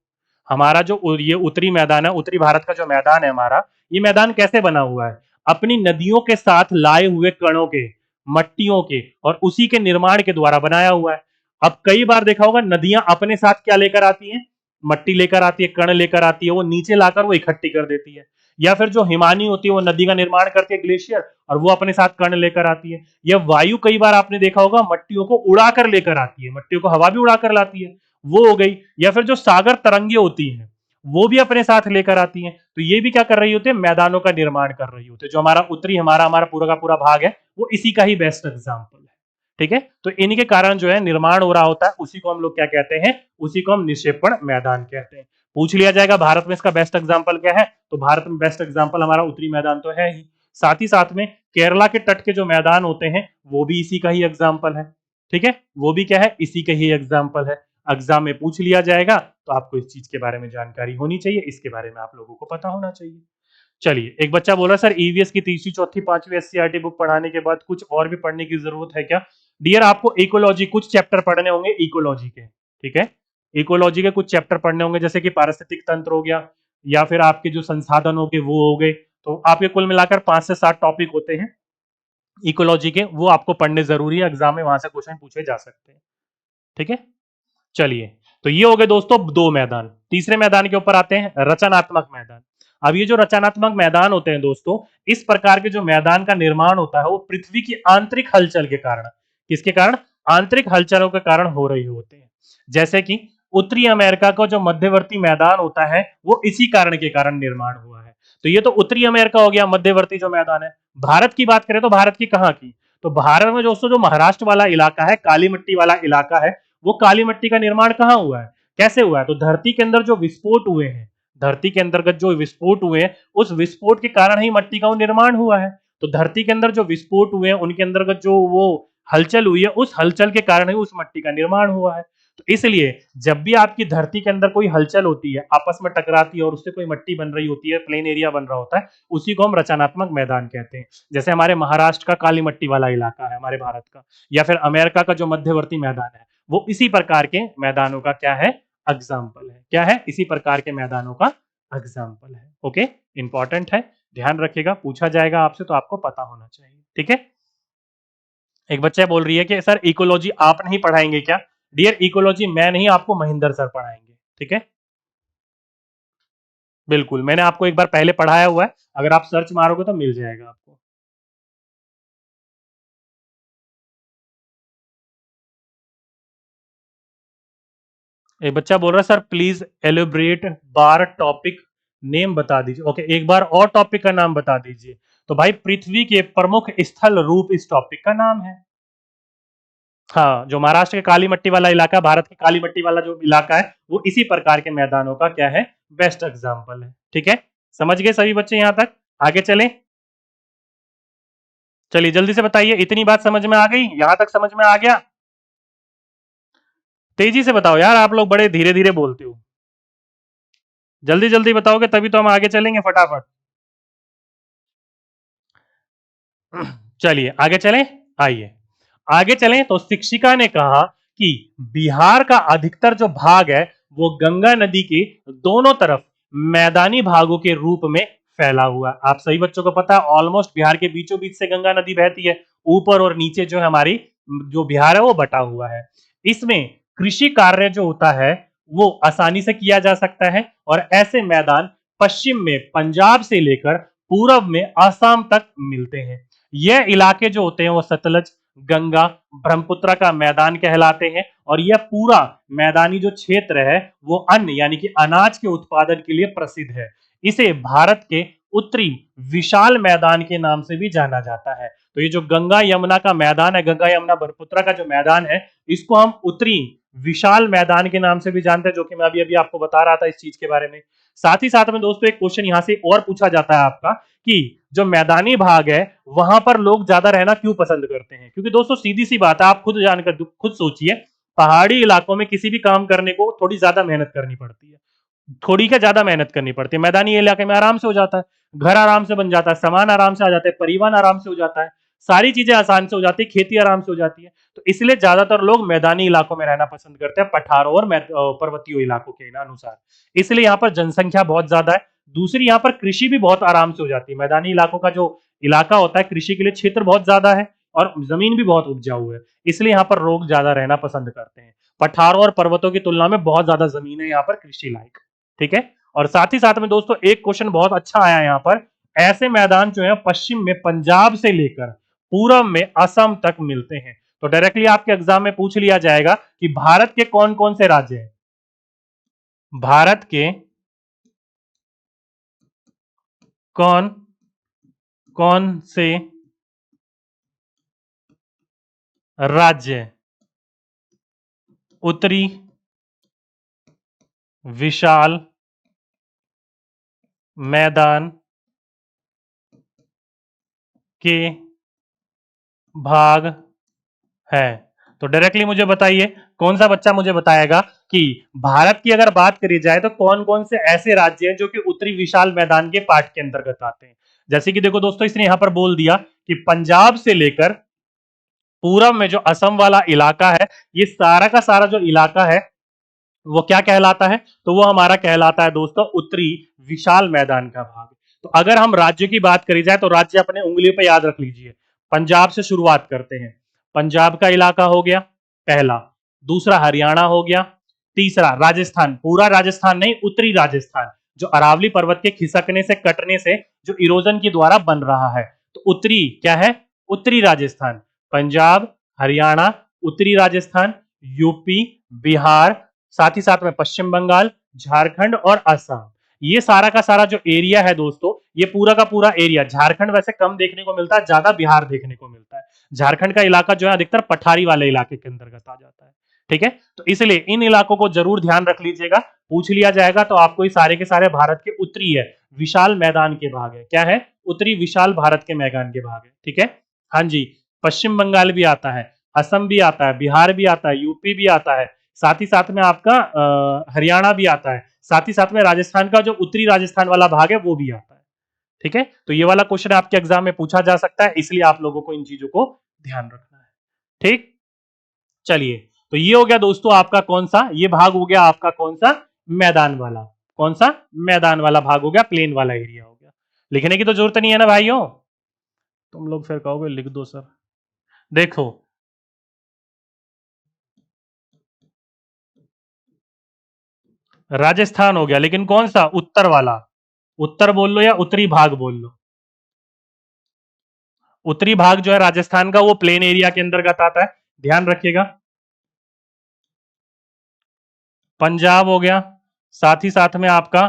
हमारा जो ये उत्तरी मैदान है, उत्तरी भारत का जो मैदान है हमारा, ये मैदान कैसे बना हुआ है, अपनी नदियों के साथ लाए हुए कणों के, मट्टियों के और उसी के निर्माण के द्वारा बनाया हुआ है। अब कई बार देखा होगा नदियां अपने साथ क्या लेकर आती हैं, मट्टी लेकर आती है, कण लेकर आती है, वो नीचे लाकर वो इकट्ठी कर देती है। या फिर जो हिमानी होती है वो नदी का निर्माण करती है, ग्लेशियर, और वो अपने साथ कण लेकर आती है। या वायु कई बार आपने देखा होगा मट्टियों को उड़ाकर लेकर आती है, मट्टियों को हवा भी उड़ाकर लाती है, वो हो गई। या फिर जो सागर तरंगे होती हैं वो भी अपने साथ लेकर आती हैं। तो ये भी क्या कर रही होती है, मैदानों का निर्माण कर रही होती है। जो हमारा उत्तरी हमारा हमारा पूरा का पूरा भाग है वो इसी का ही बेस्ट एग्जाम्पल है। ठीक है, तो इन्हीं के कारण जो है निर्माण हो रहा होता है, उसी को हम लोग क्या कहते हैं, उसी को हम निक्षेपण मैदान कहते हैं। पूछ लिया जाएगा भारत में इसका बेस्ट एग्जाम्पल क्या है, तो भारत में बेस्ट एग्जाम्पल हमारा उत्तरी मैदान तो है ही, साथ ही साथ में केरला के तट के जो मैदान होते हैं वो भी इसी का ही एग्जाम्पल है। ठीक है, वो भी क्या है, इसी का ही एग्जाम्पल है। एग्जाम में पूछ लिया जाएगा तो आपको इस चीज के बारे में जानकारी होनी चाहिए, इसके बारे में आप लोगों को पता होना चाहिए। चलिए, एक बच्चा बोला सर ईवीएस की तीसरी चौथी पांचवी एससीईआरटी बुक पढ़ाने के बाद कुछ और भी पढ़ने की जरूरत है क्या? डियर, आपको इकोलॉजी कुछ चैप्टर पढ़ने होंगे इकोलॉजी के। ठीक है, इकोलॉजी के कुछ चैप्टर पढ़ने होंगे, जैसे कि पारिस्थितिक तंत्र हो गया, या फिर आपके जो संसाधन हो गए वो हो गए। तो आपके कुल मिलाकर 5 से 7 टॉपिक होते हैं इकोलॉजी के, वो आपको पढ़ने जरूरी है, एग्जाम में वहां से क्वेश्चन पूछे जा सकते हैं। ठीक है, चलिए, तो ये हो गए दोस्तों 2 मैदान। तीसरे मैदान के ऊपर आते हैं, रचनात्मक मैदान। अब ये जो रचनात्मक मैदान होते हैं दोस्तों, इस प्रकार के जो मैदान का निर्माण होता है वो पृथ्वी की आंतरिक हलचल के कारण, किसके कारण, आंतरिक हलचलों के कारण हो रही होते हैं। जैसे कि उत्तरी अमेरिका का जो मध्यवर्ती मैदान होता है वो इसी कारण के कारण निर्माण हुआ है। तो ये तो उत्तरी अमेरिका हो गया, मध्यवर्ती जो मैदान है। भारत की बात करें तो भारत की कहां की, तो भारत में दोस्तों जो महाराष्ट्र वाला इलाका है, काली मिट्टी वाला इलाका है, वो काली मिट्टी का निर्माण कहां हुआ है, कैसे हुआ है, तो धरती के अंदर जो विस्फोट हुए हैं, धरती के अंतर्गत जो विस्फोट हुए हैं उस विस्फोट के कारण ही मिट्टी का निर्माण हुआ है। तो धरती के अंदर जो विस्फोट हुए हैं उनके अंतर्गत जो वो हलचल हुई है, उस हलचल के कारण ही उस मिट्टी का निर्माण हुआ है। तो इसलिए जब भी आपकी धरती के अंदर कोई हलचल होती है, आपस में टकराती है और उससे कोई मिट्टी बन रही होती है, प्लेन एरिया बन रहा होता है, उसी को हम रचनात्मक मैदान कहते हैं। जैसे हमारे महाराष्ट्र का काली मिट्टी वाला इलाका है हमारे भारत का, या फिर अमेरिका का जो मध्यवर्ती मैदान है, वो इसी प्रकार के मैदानों का क्या है, एग्जाम्पल है। क्या है, इसी प्रकार के मैदानों का एग्जाम्पल है। ओके, इंपॉर्टेंट है, ध्यान रखिएगा, पूछा जाएगा आपसे तो आपको पता होना चाहिए। ठीक है, एक बच्चा बोल रही है कि सर इकोलॉजी आप नहीं पढ़ाएंगे क्या? डियर, इकोलॉजी मैं नहीं, आपको महेंद्र सर पढ़ाएंगे। ठीक है, बिल्कुल, मैंने आपको एक बार पहले पढ़ाया हुआ है, अगर आप सर्च मारोगे तो मिल जाएगा आपको। एक बच्चा बोल रहा है sir please एलिब्रेट bar topic name बता दीजिए। ओके, एक बार और टॉपिक का नाम बता दीजिए। तो भाई पृथ्वी के प्रमुख स्थल रूप इस टॉपिक का नाम है। हाँ, जो महाराष्ट्र के काली मट्टी वाला इलाका, भारत के काली मट्टी वाला जो इलाका है, वो इसी प्रकार के मैदानों का क्या है, बेस्ट एग्जाम्पल है। ठीक है, समझ गए सभी बच्चे यहां तक? आगे चलें, चलिए जल्दी से बताइए, इतनी बात समझ में आ गई, यहां तक समझ में आ गया? तेजी से बताओ यार, आप लोग बड़े धीरे धीरे बोलते हो, जल्दी जल्दी बताओगे तभी तो हम आगे चलेंगे फटाफट। चलिए आगे चलें, आइए आगे चलें। तो शिक्षिका ने कहा कि बिहार का अधिकतर जो भाग है वो गंगा नदी के दोनों तरफ मैदानी भागों के रूप में फैला हुआ है। आप सही बच्चों को पता है ऑलमोस्ट बिहार के बीचों बीच से गंगा नदी बहती है, ऊपर और नीचे जो हमारी जो बिहार है वो बटा हुआ है। इसमें कृषि कार्य जो होता है वो आसानी से किया जा सकता है, और ऐसे मैदान पश्चिम में पंजाब से लेकर पूरब में आसाम तक मिलते हैं। यह इलाके जो होते हैं वो सतलज, गंगा, ब्रह्मपुत्र का मैदान कहलाते हैं और यह पूरा मैदानी जो क्षेत्र है वो अन्न यानी कि अनाज के उत्पादन के लिए प्रसिद्ध है। इसे भारत के उत्तरी विशाल मैदान के नाम से भी जाना जाता है। तो ये जो गंगा यमुना का मैदान है, गंगा यमुना ब्रह्मपुत्र का जो मैदान है, इसको हम उत्तरी विशाल मैदान के नाम से भी जानते हैं, जो कि मैं अभी अभी आपको बता रहा था इस चीज के बारे में। साथ ही साथ में दोस्तों एक क्वेश्चन यहां से और पूछा जाता है आपका कि जो मैदानी भाग है वहां पर लोग ज्यादा रहना क्यों पसंद करते हैं? क्योंकि दोस्तों सीधी सी बात है, आप खुद जानकर खुद सोचिए, पहाड़ी इलाकों में किसी भी काम करने को थोड़ी ज्यादा मेहनत करनी पड़ती है, थोड़ी क्या ज्यादा मेहनत करनी पड़ती है। मैदानी इलाके में आराम से हो जाता है, घर आराम से बन जाता है, सामान आराम से आ जाते हैं, परिवहन आराम से हो जाता है, सारी चीजें आसान से हो जाती है, खेती आराम से हो जाती है। तो इसलिए ज्यादातर लोग मैदानी इलाकों में रहना पसंद करते हैं, पठारों और पर्वतीय इलाकों के अनुसार। इसलिए यहाँ पर जनसंख्या बहुत ज्यादा है। दूसरी यहाँ पर कृषि भी बहुत आराम से हो जाती है। मैदानी इलाकों का जो इलाका होता है, कृषि के लिए क्षेत्र बहुत ज्यादा है और जमीन भी बहुत उपजाऊ है, इसलिए यहाँ पर लोग ज्यादा रहना पसंद करते हैं। पठारों और पर्वतों की तुलना में बहुत ज्यादा जमीन है यहाँ पर कृषि लायक। ठीक है। और साथ ही साथ में दोस्तों एक क्वेश्चन बहुत अच्छा आया यहाँ पर, ऐसे मैदान जो है पश्चिम में पंजाब से लेकर पूरब में असम तक मिलते हैं। तो डायरेक्टली आपके एग्जाम में पूछ लिया जाएगा कि भारत के कौन कौन से राज्य हैं। भारत के कौन कौन से राज्य उत्तरी विशाल मैदान के भाग है? तो डायरेक्टली मुझे बताइए, कौन सा बच्चा मुझे बताएगा कि भारत की अगर बात करी जाए तो कौन कौन से ऐसे राज्य हैं जो कि उत्तरी विशाल मैदान के पार्ट के अंतर्गत आते हैं? जैसे कि देखो दोस्तों, इसने यहां पर बोल दिया कि पंजाब से लेकर पूरब में जो असम वाला इलाका है, ये सारा का सारा जो इलाका है वो क्या कहलाता है? तो वो हमारा कहलाता है दोस्तों उत्तरी विशाल मैदान का भाग। तो अगर हम राज्य की बात करी जाए तो राज्य अपने उंगलियों पे याद रख लीजिए। पंजाब से शुरुआत करते हैं, पंजाब का इलाका हो गया पहला, दूसरा हरियाणा हो गया, तीसरा राजस्थान, पूरा राजस्थान नहीं, उत्तरी राजस्थान जो अरावली पर्वत के खिसकने से कटने से जो इरोजन के द्वारा बन रहा है, तो उत्तरी क्या है? उत्तरी राजस्थान। पंजाब, हरियाणा, उत्तरी राजस्थान, यूपी, बिहार, साथ ही साथ में पश्चिम बंगाल, झारखंड और असम। ये सारा का सारा जो एरिया है दोस्तों, ये पूरा का पूरा एरिया, झारखंड वैसे कम देखने को मिलता है, ज्यादा बिहार देखने को मिलता है। झारखंड का इलाका जो है अधिकतर पठारी वाले इलाके के अंतर्गत आ जाता है। ठीक है, तो इसलिए इन इलाकों को जरूर ध्यान रख लीजिएगा, पूछ लिया जाएगा तो आपको ये सारे के सारे भारत के उत्तरी है विशाल मैदान के भाग है। क्या है? उत्तरी विशाल भारत के मैदान के भाग है। ठीक है, हाँ जी। पश्चिम बंगाल भी आता है, असम भी आता है, बिहार भी आता है, यूपी भी आता है, साथ ही साथ में आपका हरियाणा भी आता है, साथ ही साथ में राजस्थान का जो उत्तरी राजस्थान वाला भाग है वो भी आता है। ठीक है, तो ये वाला क्वेश्चन आपके एग्जाम में पूछा जा सकता है, इसलिए आप लोगों को इन चीजों को ध्यान रखना है। ठीक, चलिए, तो ये हो गया दोस्तों आपका कौन सा, ये भाग हो गया आपका कौन सा? मैदान वाला। कौन सा? मैदान वाला भाग हो गया, प्लेन वाला एरिया हो गया। लिखने की तो जरूरत नहीं है ना भाइयों, तुम लोग फिर कहोगे लिख दो सर। देखो, राजस्थान हो गया, लेकिन कौन सा? उत्तर वाला। उत्तर बोल लो या उत्तरी भाग बोल लो। उत्तरी भाग जो है राजस्थान का वो प्लेन एरिया के अंतर्गत आता है, ध्यान रखिएगा। पंजाब हो गया, साथ ही साथ में आपका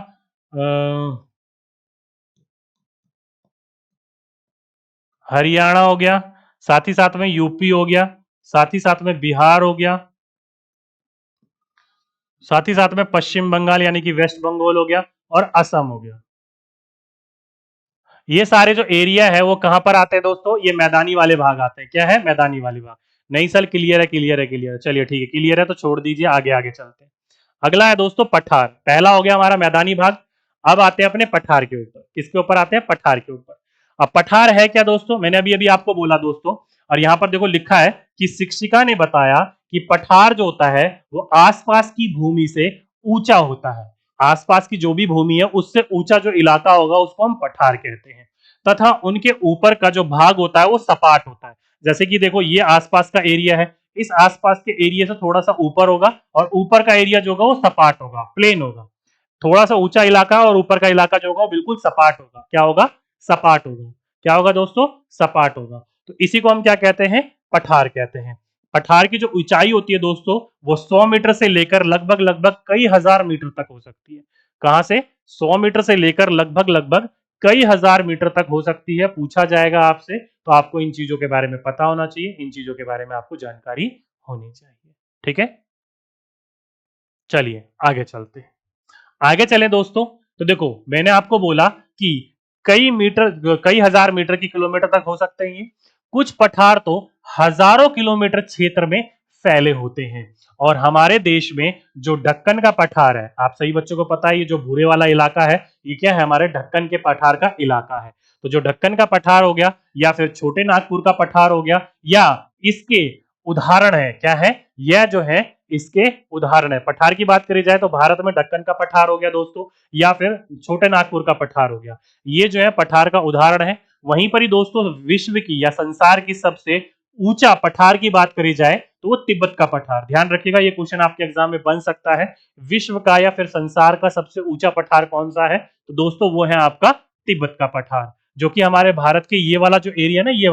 हरियाणा हो गया, साथ ही साथ में यूपी हो गया, साथ ही साथ में बिहार हो गया, साथ ही साथ में पश्चिम बंगाल यानी कि वेस्ट बंगाल हो गया और असम हो गया। ये सारे जो एरिया है वो कहां पर आते हैं दोस्तों? ये मैदानी वाले भाग आते हैं। क्या है? मैदानी वाले भाग। नहीं सर, क्लियर है, क्लियर है, क्लियर है। चलिए ठीक है, क्लियर है तो छोड़ दीजिए, आगे आगे चलते हैं। अगला है दोस्तों पठार। पहला हो गया हमारा मैदानी भाग, अब आते हैं अपने पठार के ऊपर। किसके ऊपर आते हैं? पठार के ऊपर। अब पठार है क्या दोस्तों? मैंने अभी अभी आपको बोला दोस्तों, और यहां पर देखो लिखा है कि शिक्षिका ने बताया कि पठार जो होता है वो आसपास की भूमि से ऊंचा होता है। आसपास की जो भी भूमि है उससे ऊंचा जो इलाका होगा उसको हम पठार कहते हैं, तथा उनके ऊपर का जो भाग होता है वो सपाट होता है। जैसे कि देखो, ये आसपास का एरिया है, इस आसपास के एरिया से थोड़ा सा ऊपर होगा और ऊपर का एरिया जो होगा वो सपाट होगा, प्लेन होगा। थोड़ा सा ऊंचा इलाका और ऊपर का इलाका जो होगा वो बिल्कुल सपाट होगा। क्या होगा? सपाट होगा। क्या होगा दोस्तों? सपाट होगा। तो इसी को हम क्या कहते हैं? पठार कहते हैं। पठार की जो ऊंचाई होती है दोस्तों, वो 100 मीटर से लेकर लगभग लगभग कई हजार मीटर तक हो सकती है। कहां से? 100 मीटर से लेकर लगभग लगभग कई हजार मीटर तक हो सकती है। पूछा जाएगा आपसे, तो आपको इन चीजों के बारे में पता होना चाहिए, इन चीजों के बारे में आपको जानकारी होनी चाहिए। ठीक है, चलिए आगे चलते हैं। आगे चले दोस्तों, तो देखो मैंने आपको बोला कि कई हजार मीटर की किलोमीटर तक हो सकते हैं ये। कुछ पठार तो हजारों किलोमीटर क्षेत्र में फैले होते हैं। और हमारे देश में जो ढक्कन का पठार है, आप सही बच्चों को पता है, ये जो भूरे वाला इलाका है, ये क्या है? हमारे ढक्कन के पठार का इलाका है। तो जो ढक्कन का पठार हो गया, या फिर छोटे नागपुर का पठार हो गया, या इसके उदाहरण है, क्या है? यह जो है इसके उदाहरण है। पठार की बात करी जाए तो भारत में ढक्कन का पठार हो गया दोस्तों, या फिर छोटे नागपुर का पठार हो गया। ये जो है पठार का उदाहरण है। वहीं पर ही दोस्तों विश्व की या संसार की सबसे ऊंचा पठार की बात करी जाए तो वो तिब्बत का पठार। ध्यान रखिएगा, ये क्वेश्चन आपके एग्जाम में बन सकता है। विश्व का या फिर संसार का सबसे ऊंचा पठार कौन सा है? तो दोस्तों वो है आपका तिब्बत का पठार, जो कि हमारे भारत के ये वाला जो एरिया ना, ये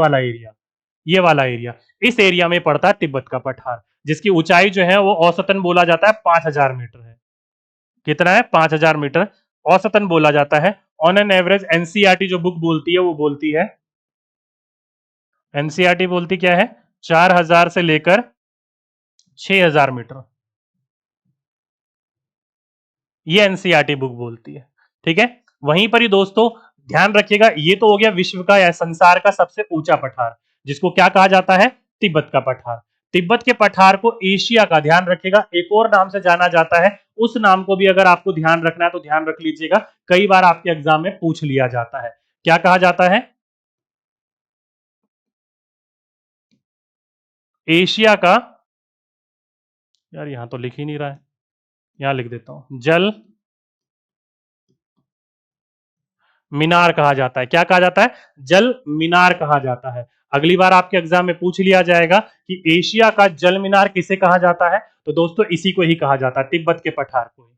वाला एरिया, इस एरिया में पड़ता है तिब्बत का पठार, जिसकी ऊंचाई जो है वो औसतन बोला जाता है 5000 मीटर है। कितना है? 5000 मीटर औसतन बोला जाता है। ऑन एन एवरेज एनसीईआरटी जो बुक बोलती है, वो बोलती है, एनसीईआरटी बोलती क्या है? 4000 से लेकर 6000 मीटर, ये एनसीईआरटी बुक बोलती है। ठीक है, वहीं पर ही दोस्तों ध्यान रखिएगा, ये तो हो गया विश्व का या संसार का सबसे ऊंचा पठार, जिसको क्या कहा जाता है? तिब्बत का पठार। तिब्बत के पठार को एशिया का, ध्यान रखिएगा, एक और नाम से जाना जाता है। उस नाम को भी अगर आपको ध्यान रखना है तो ध्यान रख लीजिएगा, कई बार आपके एग्जाम में पूछ लिया जाता है। क्या कहा जाता है? एशिया का, यार यहां तो लिख ही नहीं रहा है, यहां लिख देता हूं, जल मीनार कहा जाता है। क्या कहा जाता है? जल मीनार कहा जाता है। अगली बार आपके एग्जाम में पूछ लिया जाएगा कि एशिया का जल मीनार किसे कहा जाता है, तो दोस्तों इसी को ही कहा जाता है, तिब्बत के पठार को ही।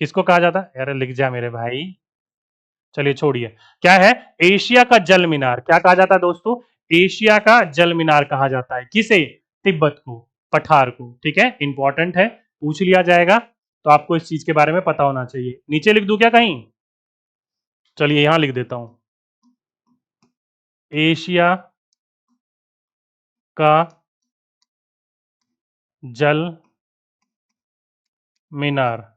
किसको कहा जाता है? अरे लिख जा मेरे भाई। चलिए छोड़िए, क्या है? एशिया का जल मीनार क्या कहा जाता है दोस्तों? एशिया का जल मीनार कहा जाता है। किसे? तिब्बत को, पठार को। ठीक है, इंपॉर्टेंट है, पूछ लिया जाएगा, तो आपको इस चीज के बारे में पता होना चाहिए। नीचे लिख दूं क्या कहीं? चलिए यहां लिख देता हूं, एशिया का जल मीनार।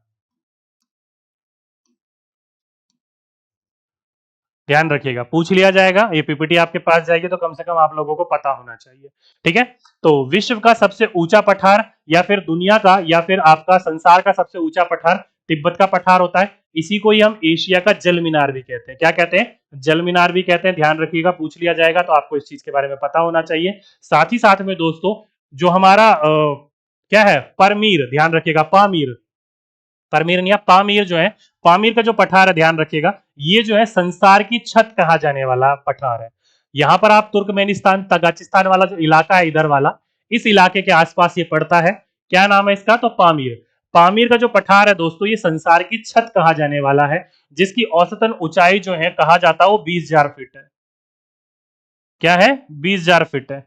ध्यान रखिएगा, पूछ लिया जाएगा, ये पीपीटी आपके पास जाएगी तो कम से कम आप लोगों को पता होना चाहिए। ठीक है, तो विश्व का सबसे ऊंचा पठार, या फिर दुनिया का, या फिर आपका संसार का सबसे ऊंचा पठार तिब्बत का पठार होता है। इसी को ही हम एशिया का जल मीनार भी कहते हैं। क्या कहते हैं? जल मीनार भी कहते हैं। ध्यान रखिएगा, पूछ लिया जाएगा तो आपको इस चीज के बारे में पता होना चाहिए। साथ ही साथ में दोस्तों, जो हमारा क्या है, परमीर, ध्यान रखिएगा, पामीर, परमीर नहीं, पामीर जो है, पामीर का जो पठार है, ध्यान रखिएगा, ये जो है संसार की छत कहा जाने वाला पठार है। यहां पर आप तुर्कमेनिस्तान तजाकिस्तान वाला जो इलाका है, इधर वाला, इस इलाके के आसपास ये पड़ता है। क्या नाम है इसका? तो पामीर। पामीर का जो पठार है दोस्तों, ये संसार की छत कहा जाने वाला है, जिसकी औसतन ऊंचाई जो है कहा जाता है वो 20,000 फीट है। क्या है? 20,000 फीट है।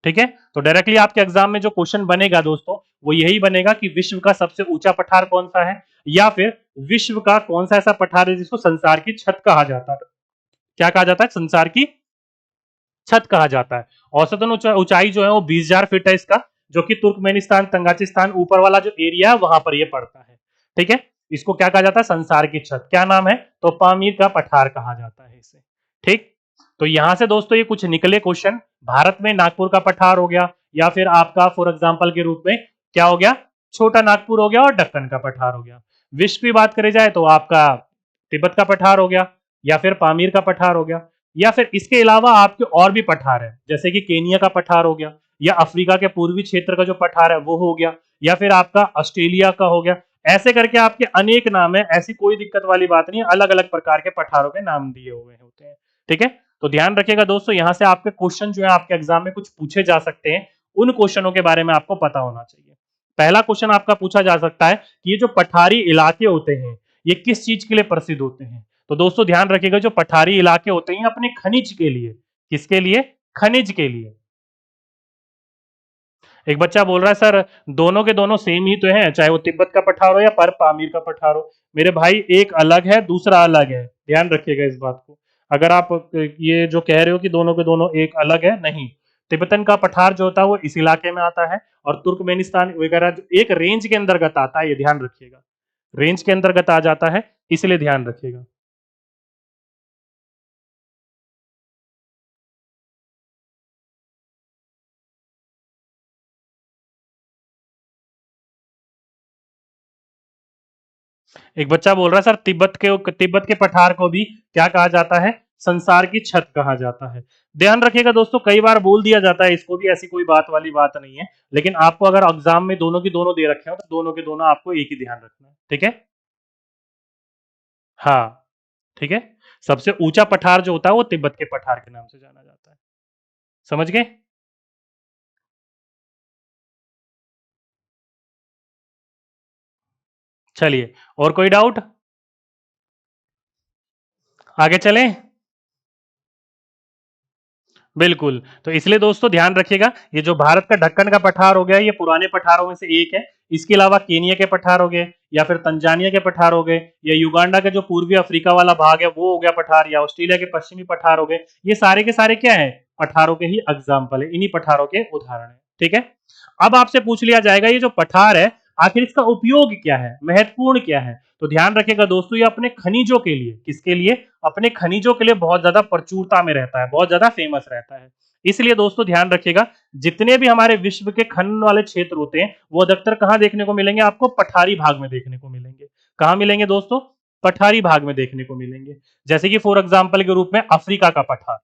ठीक है, तो डायरेक्टली आपके एग्जाम में जो क्वेश्चन बनेगा दोस्तों, वो यही बनेगा कि विश्व का सबसे ऊंचा पठार कौन सा है, या फिर विश्व का कौन सा ऐसा पठार है जिसको संसार की छत कहा जाता है। क्या कहा जाता है? संसार की छत कहा जाता है। औसतन ऊंचाई जो है वो 20,000 फीट है इसका, जो कि तुर्कमेनिस्तान तंगाचिस्तान ऊपर वाला जो एरिया है वहां पर ये पड़ता है। ठीक है, इसको क्या कहा जाता है? संसार की छत। क्या नाम है? तो पामीर का पठार कहा जाता है इसे। ठीक, तो यहां से दोस्तों ये कुछ निकले क्वेश्चन। भारत में नागपुर का पठार हो गया, या फिर आपका फॉर एग्जाम्पल के रूप में क्या हो गया? छोटा नागपुर हो गया, और दक्कन का पठार हो गया। विश्व की बात करी जाए तो आपका तिब्बत का पठार हो गया, या फिर पामीर का पठार हो गया, या फिर इसके अलावा आपके और भी पठार है, जैसे कि केनिया का पठार हो गया, या अफ्रीका के पूर्वी क्षेत्र का जो पठार है वो हो गया, या फिर आपका ऑस्ट्रेलिया का हो गया। ऐसे करके आपके अनेक नाम है, ऐसी कोई दिक्कत वाली बात नहीं है, अलग अलग प्रकार के पठारों के नाम दिए हुए होते हैं। ठीक है, तो ध्यान रखिएगा दोस्तों, यहां से आपके क्वेश्चन जो है आपके एग्जाम में कुछ पूछे जा सकते हैं, उन क्वेश्चनों के बारे में आपको पता होना चाहिए। पहला क्वेश्चन आपका पूछा जा सकता है कि ये जो पठारी इलाके होते हैं, ये किस चीज के लिए प्रसिद्ध होते हैं? तो दोस्तों ध्यान रखिएगा, जो पठारी इलाके होते हैं अपने खनिज के लिए, किसके लिए? खनिज के लिए। एक बच्चा बोल रहा है सर दोनों के दोनों सेम ही तो हैं, चाहे वो तिब्बत का पठार हो या पर पामीर का पठार हो। मेरे भाई एक अलग है, दूसरा अलग है, ध्यान रखिएगा इस बात को। अगर आप ये जो कह रहे हो कि दोनों के दोनों एक अलग है, नहीं। तिब्बतन का पठार जो होता है वो इस इलाके में आता है, और तुर्कमेनिस्तान वगैरह एक रेंज के अंतर्गत आता है, ये ध्यान रखिएगा। रेंज के अंतर्गत आ जाता है, इसलिए ध्यान रखिएगा। एक बच्चा बोल रहा है सर तिब्बत के पठार को भी क्या कहा जाता है? संसार की छत कहा जाता है। ध्यान रखिएगा दोस्तों, कई बार बोल दिया जाता है इसको भी, ऐसी कोई बात वाली बात नहीं है, लेकिन आपको अगर एग्जाम में दोनों की दोनों दे रखे हो तो दोनों के दोनों आपको एक ही ध्यान रखना है, ठीक है? हाँ, ठीक है। सबसे ऊंचा पठार जो होता है वो तिब्बत के पठार के नाम से जाना जाता है। समझ गए? चलिए, और कोई डाउट? आगे चलें? बिल्कुल। तो इसलिए दोस्तों ध्यान रखिएगा, ये जो भारत का ढक्कन का पठार हो गया, ये पुराने पठारों में से एक है। इसके अलावा केनिया के पठार हो गए, या फिर तंजानिया के पठार हो गए, या युगांडा का जो पूर्वी अफ्रीका वाला भाग है वो हो गया पठार, या ऑस्ट्रेलिया के पश्चिमी पठार हो गए। ये सारे के सारे क्या है? पठारों के ही एग्जाम्पल है, इन्हीं पठारों के उदाहरण है, ठीक है। अब आपसे पूछ लिया जाएगा ये जो पठार है आखिर इसका उपयोग क्या है, महत्वपूर्ण क्या है? तो ध्यान रखिएगा दोस्तों, ये अपने खनिजों के लिए, किसके लिए? अपने खनिजों के लिए बहुत ज्यादा प्रचुरता में रहता है, बहुत ज्यादा फेमस रहता है। इसलिए दोस्तों ध्यान रखिएगा, जितने भी हमारे विश्व के खनन वाले क्षेत्र होते हैं वो अधिकतर कहां देखने को मिलेंगे? आपको पठारी भाग में देखने को मिलेंगे। कहां मिलेंगे दोस्तों? पठारी भाग में देखने को मिलेंगे। जैसे कि फॉर एग्जाम्पल के रूप में अफ्रीका का पठार।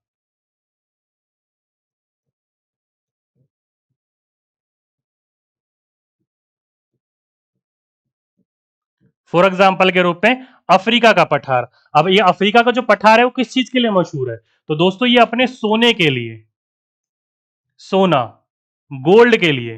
फॉर एग्जाम्पल के रूप में अफ्रीका का पठार। अब ये अफ्रीका का जो पठार है वो किस चीज के लिए मशहूर है? तो दोस्तों ये अपने सोने के लिए, सोना, गोल्ड के लिए,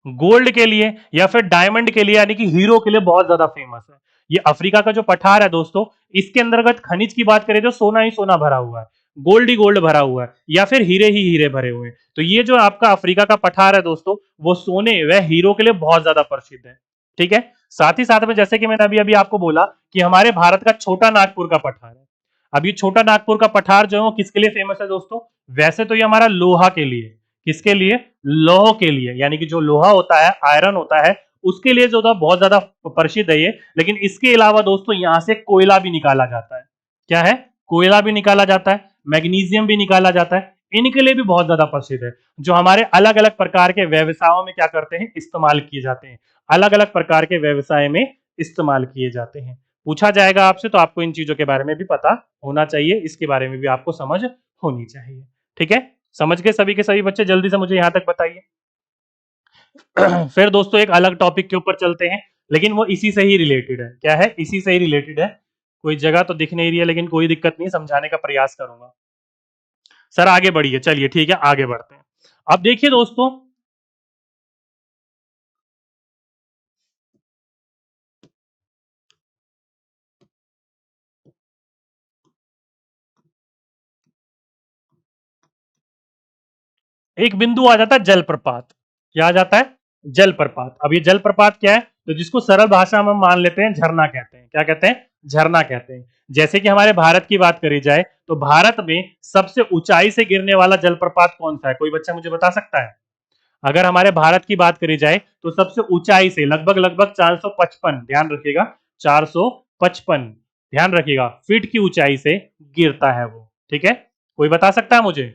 गोल्ड के लिए या फिर डायमंड के लिए, यानी कि हीरो के लिए बहुत ज्यादा फेमस है। ये अफ्रीका का जो पठार है दोस्तों, इसके अंतर्गत खनिज की बात करें तो सोना ही सोना भरा हुआ है, गोल्ड ही गोल्ड भरा हुआ है, या फिर हीरे ही हीरे भरे हुए हैं। तो ये जो आपका अफ्रीका का पठार है दोस्तों, वो सोने व हीरो के लिए बहुत ज्यादा प्रसिद्ध है, ठीक है। साथ ही साथ में जैसे कि मैंने अभी अभी आपको बोला कि हमारे भारत का छोटा नागपुर का पठार है। अब ये छोटा नागपुर का पठार जो है वो किसके लिए फेमस है दोस्तों? वैसे तो ये हमारा लोहा के लिए, किसके लिए? लौह के लिए, यानी कि जो लोहा होता है, आयरन होता है, उसके लिए जो था बहुत ज्यादा प्रसिद्ध है ये। लेकिन इसके अलावा दोस्तों यहां से कोयला भी निकाला जाता है। क्या है? कोयला भी निकाला जाता है, मैग्नीशियम भी निकाला जाता है, इनके लिए भी बहुत ज्यादा प्रसिद्ध है, जो हमारे अलग अलग प्रकार के व्यवसायों में क्या करते हैं? इस्तेमाल किए जाते हैं, अलग अलग प्रकार के व्यवसाय में इस्तेमाल किए जाते हैं। पूछा जाएगा आपसे तो आपको इन चीजों के बारे में भी पता होना चाहिए, इसके बारे में भी आपको समझ होनी चाहिए, ठीक है। समझ के सभी के सभी बच्चे जल्दी से मुझे यहां तक बताइए। फिर दोस्तों एक अलग टॉपिक के ऊपर चलते हैं, लेकिन वो इसी से ही रिलेटेड है। क्या है? इसी से ही रिलेटेड है। कोई जगह तो दिख नहीं रही है, लेकिन कोई दिक्कत नहीं, समझाने का प्रयास करूंगा। सर आगे बढ़िए, चलिए ठीक है आगे बढ़ते हैं। अब देखिए दोस्तों, एक बिंदु आ जाता है जलप्रपात। क्या आ जाता है? जलप्रपात। अब ये जलप्रपात क्या है? तो जिसको सरल भाषा में हम मान लेते हैं झरना कहते हैं। क्या कहते हैं? झरना कहते हैं। जैसे कि हमारे भारत की बात करी जाए तो भारत में सबसे ऊंचाई से गिरने वाला जलप्रपात कौन सा है? कोई बच्चा मुझे बता सकता है? अगर हमारे भारत की बात करी जाए तो सबसे ऊंचाई से लगभग लगभग 455, ध्यान रखिएगा, 455, ध्यान रखिएगा, फीट की ऊंचाई से गिरता है वो, ठीक है। कोई बता सकता है मुझे?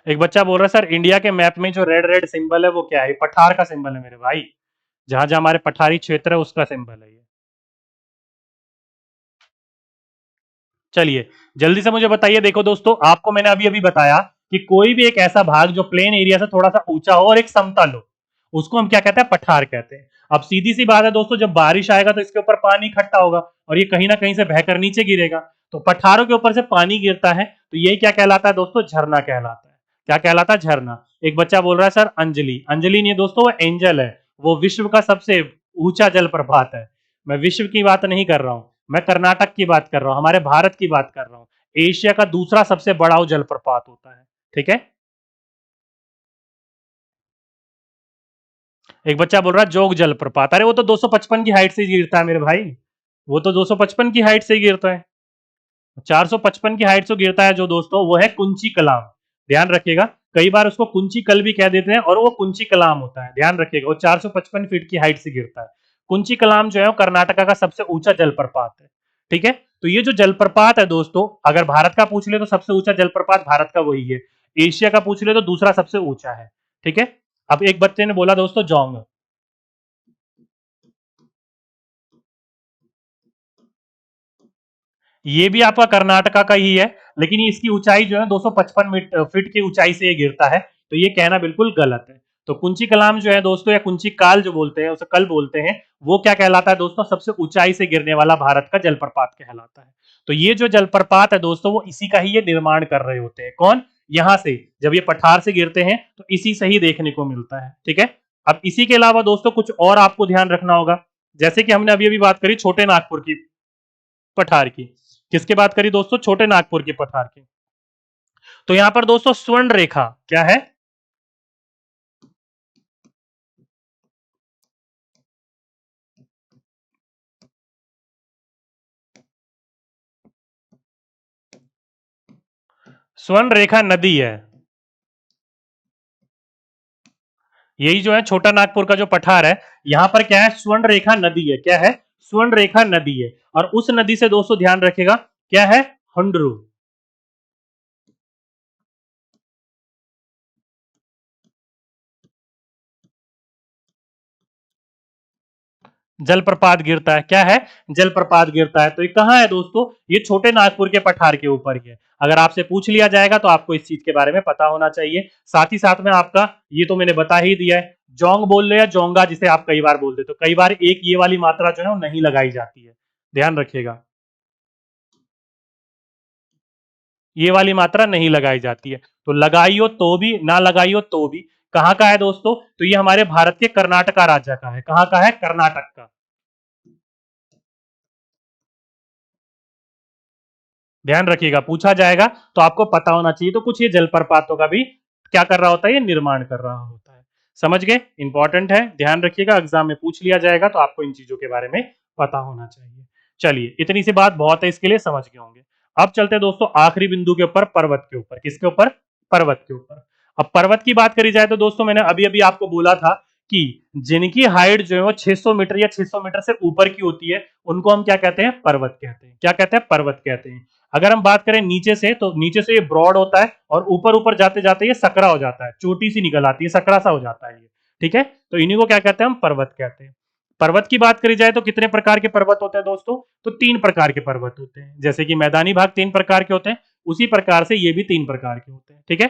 एक बच्चा बोल रहा है सर इंडिया के मैप में जो रेड रेड सिंबल है वो क्या है? पठार का सिंबल है मेरे भाई, जहां जहां हमारे पठारी क्षेत्र है उसका सिंबल है ये। चलिए जल्दी से मुझे बताइए। देखो दोस्तों, आपको मैंने अभी अभी बताया कि कोई भी एक ऐसा भाग जो प्लेन एरिया से थोड़ा सा ऊंचा हो और एक समतल हो, उसको हम क्या कहते हैं? पठार कहते हैं। अब सीधी सी बात है दोस्तों, जब बारिश आएगा तो इसके ऊपर पानी इकट्ठा होगा और ये कहीं ना कहीं से बहकर नीचे गिरेगा। तो पठारों के ऊपर से पानी गिरता है, तो ये क्या कहलाता है दोस्तों? झरना कहलाता है। क्या कहलाता है? झरना। एक बच्चा बोल रहा है सर अंजलि, अंजलि नहीं दोस्तों, वो एंजल है, वो विश्व का सबसे ऊंचा जलप्रपात है। मैं विश्व की बात नहीं कर रहा हूं, मैं कर्नाटक की बात कर रहा हूं, हमारे भारत की बात कर रहा हूं। एशिया का दूसरा सबसे बड़ा जलप्रपात होता है। ठीक है, एक बच्चा बोल रहा है जोग जलप्रपात, अरे वो तो 255 की हाइट से गिरता है मेरे भाई, वो तो 255 की हाइट से ही गिरता है। 455 की हाइट से गिरता है जो दोस्तों, वो है कुंची कलाम। ध्यान रखिएगा, कई बार उसको कुंची कल भी कह देते हैं और वो कुंची कलाम होता है। ध्यान रखिएगा, वो 455 फीट की हाइट से गिरता है। कुंची कलाम जो है वो कर्नाटका का सबसे ऊंचा जलप्रपात है। ठीक है, तो ये जो जलप्रपात है दोस्तों, अगर भारत का पूछ ले तो सबसे ऊंचा जलप्रपात भारत का वही है। एशिया का पूछ ले तो दूसरा सबसे ऊंचा है। ठीक है, अब एक बच्चे ने बोला दोस्तों जोंग, ये भी आपका कर्नाटका का ही है, लेकिन इसकी ऊंचाई जो है 255 फीट की ऊंचाई से ये गिरता है, तो ये कहना बिल्कुल गलत है। तो कुंची कलाम जो है दोस्तों, या कुंची काल जो बोलते हैं, उसे कल बोलते हैं, वो क्या कहलाता है दोस्तों, सबसे ऊंचाई से गिरने वाला भारत का जलप्रपात कहलाता है। तो ये जो जलप्रपात है दोस्तों, वो इसी का ही ये निर्माण कर रहे होते हैं। कौन? यहां से जब ये पठार से गिरते हैं तो इसी से ही देखने को मिलता है। ठीक है, अब इसी के अलावा दोस्तों कुछ और आपको ध्यान रखना होगा, जैसे कि हमने अभी अभी बात करी छोटे नागपुर की पठार की। किसकी बात करी दोस्तों? छोटे नागपुर की पठार की। तो यहां पर दोस्तों स्वर्ण रेखा क्या है? स्वर्ण रेखा नदी है। यही जो है छोटा नागपुर का जो पठार है, यहां पर क्या है? स्वर्ण रेखा नदी है। क्या है? स्वर्ण रेखा नदी है। और उस नदी से दोस्तों ध्यान रखिएगा, क्या है? हंडरू जलप्रपात गिरता है। क्या है? जलप्रपात गिरता है। तो ये कहां है दोस्तों? ये छोटे नागपुर के पठार के ऊपर ही है। अगर आपसे पूछ लिया जाएगा तो आपको इस चीज के बारे में पता होना चाहिए। साथ ही साथ में आपका, ये तो मैंने बता ही दिया है, जोंग बोल रहे या जोंगा जिसे आप कई बार बोलते, तो कई बार एक ये वाली मात्रा जो है वो नहीं लगाई जाती है। ध्यान रखिएगा, ये वाली मात्रा नहीं लगाई जाती है। तो लगाई हो तो भी, ना लगाई हो तो भी। कहां का है दोस्तों? तो ये हमारे भारत के कर्नाटका राज्य का है। कहां का है? कर्नाटक का। ध्यान रखिएगा, पूछा जाएगा तो आपको पता होना चाहिए। तो कुछ ये जलप्रपातों का भी क्या कर रहा होता है? ये निर्माण कर रहा होता है। समझ गए? इंपॉर्टेंट है, ध्यान रखिएगा, एग्जाम में पूछ लिया जाएगा तो आपको इन चीजों के बारे में पता होना चाहिए। चलिए, इतनी सी बात बहुत है, इसके लिए समझ गए होंगे। अब चलते हैं दोस्तों आखिरी बिंदु के ऊपर, पर्वत के ऊपर। किसके ऊपर? पर्वत के ऊपर। अब पर्वत की बात करी जाए तो दोस्तों, मैंने अभी अभी आपको बोला था कि जिनकी हाइट जो है वो 600 मीटर या 600 मीटर से ऊपर की होती है, उनको हम क्या कहते हैं? पर्वत कहते हैं। क्या कहते हैं? पर्वत कहते हैं। अगर हम बात करें नीचे से, तो नीचे से ये ब्रॉड होता है और ऊपर ऊपर जाते जाते ये सकरा हो जाता है, चोटी सी निकल आती है, सकरा सा हो जाता है ये। ठीक है, तो इन्हीं को क्या कहते हैं? हम पर्वत कहते हैं। पर्वत की बात करी जाए तो कितने प्रकार के पर्वत होते हैं दोस्तों? तो 3 प्रकार के पर्वत होते हैं। जैसे कि मैदानी भाग 3 प्रकार के होते हैं, उसी प्रकार से ये भी 3 प्रकार के होते हैं। ठीक है,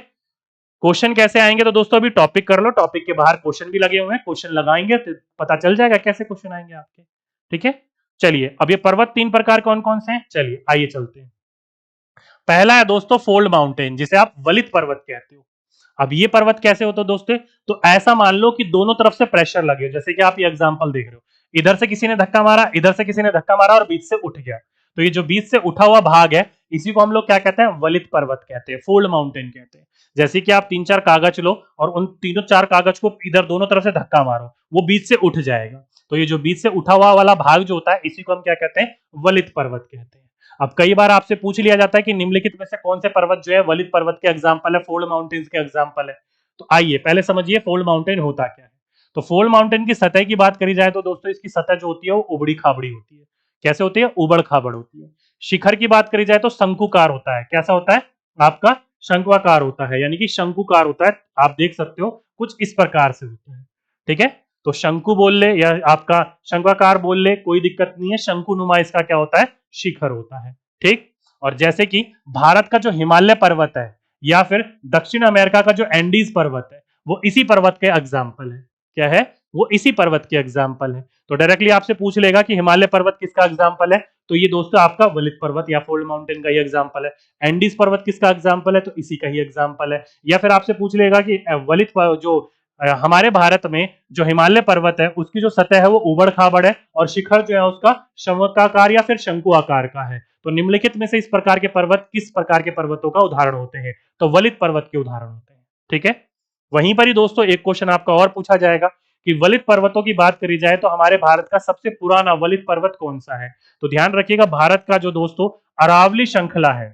क्वेश्चन कैसे आएंगे तो दोस्तों अभी टॉपिक कर लो, टॉपिक के बाहर क्वेश्चन भी लगे हुए हैं, क्वेश्चन लगाएंगे तो पता चल जाएगा कैसे क्वेश्चन आएंगे आपके। ठीक है, चलिए, अब ये पर्वत 3 प्रकार कौन कौन से हैं, चलिए आइए चलते हैं। पहला है दोस्तों फोल्ड माउंटेन, जिसे आप वलित पर्वत कहते हो। अब ये पर्वत कैसे होता है दोस्तों? तो ऐसा मान लो कि दोनों तरफ से प्रेशर लगे, जैसे कि आप ये एग्जांपल देख रहे हो, इधर से किसी ने धक्का मारा, इधर से किसी ने धक्का मारा और बीच से उठ गया। तो ये जो बीच से उठा हुआ भाग है, इसी को हम लोग क्या कहते हैं? वलित पर्वत कहते हैं, फोल्ड माउंटेन कहते हैं। जैसे कि आप 3-4 कागज लो और उन तीनों 4 कागज को इधर दोनों तरफ से धक्का मारो, वो बीच से उठ जाएगा। तो ये जो बीच से उठा हुआ वाला भाग जो होता है, इसी को हम क्या कहते हैं? वलित पर्वत कहते हैं। अब कई बार आपसे पूछ लिया जाता है कि निम्नलिखित में से कौन से पर्वत जो है वलित पर्वत के एग्जाम्पल है, फोल्ड माउंटेन्स के एग्जाम्पल है। तो आइए पहले समझिए फोल्ड माउंटेन होता क्या है। तो फोल्ड माउंटेन की सतह की बात करी जाए तो दोस्तों, इसकी सतह जो होती है वो उबड़ी खाबड़ी होती है। कैसे होती है? उबड़ खाबड़ होती है। शिखर की बात करी जाए तो शंकुकार होता है। कैसा होता है? आपका शंक्वाकार होता है, यानी कि शंकुकार होता है। आप देख सकते हो कुछ इस प्रकार से होता है। ठीक है, तो शंकु बोल ले या आपका शंक्वाकार बोल ले, कोई दिक्कत नहीं है। शंकुनुमा इसका क्या होता है? शिखर होता है। ठीक, और जैसे कि भारत का जो हिमालय पर्वत है या फिर दक्षिण अमेरिका का जो एंडीज पर्वत है, वो इसी पर्वत के एग्जाम्पल है। क्या है? वो इसी पर्वत के एग्जाम्पल है। तो डायरेक्टली आपसे पूछ लेगा कि हिमालय पर्वत किसका एग्जाम्पल है, तो ये दोस्तों आपका वलित पर्वत या फोल्ड माउंटेन का ही एग्जाम्पल है। एंडीज पर्वत किसका एग्जाम्पल है, तो इसी का ही एग्जाम्पल है। या फिर आपसे पूछ लेगा कि वलित जो हमारे भारत में जो हिमालय पर्वत है उसकी जो सतह है वो उबड़ खाबड़ है और शिखर जो है उसका शंक्वाकार या फिर शंकु आकार का है। तो निम्नलिखित में से इस प्रकार के पर्वत किस प्रकार के पर्वतों का उदाहरण होते हैं? तो वलित पर्वत के उदाहरण होते हैं। ठीक है, वहीं पर ही दोस्तों एक क्वेश्चन आपका और पूछा जाएगा कि वलित पर्वतों की बात करी जाए तो हमारे भारत का सबसे पुराना वलित पर्वत कौन सा है? तो ध्यान रखिएगा, भारत का जो दोस्तों अरावली श्रृंखला है,